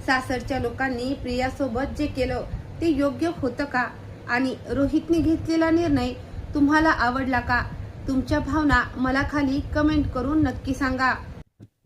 सासरच्या लोकांनी प्रियासोबत जे केलं ते योग्य होतं का? आणि रोहितने घेतलेला निर्णय तुम्हाला आवडला का? तुमच्या भावना मला खाली कमेंट करून नक्की सांगा.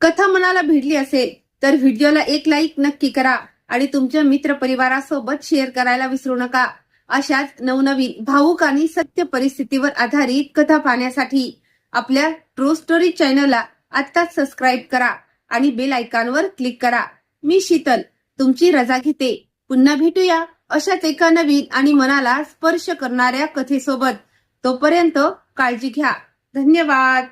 कथा मनाला भिडली असेल तर व्हिडिओला एक लाईक नक्की करा आणि तुमच्या मित्र परिवारासोबत शेअर करायला विसरू नका. अशाच नवनवीन भावूक आणि सत्य परिस्थितीवर आधारित कथा पाहण्यासाठी आपल्या ट्रू स्टोरी चॅनलला आत्ताच सबस्क्राईब करा आणि बेल आयकॉनवर क्लिक करा. मी शीतल तुमची रजा घेते. पुन्हा भेटूया अशाच एका नवीन आणि मनाला स्पर्श करणाऱ्या कथेसोबत. तोपर्यंत काळजी घ्या. धन्यवाद.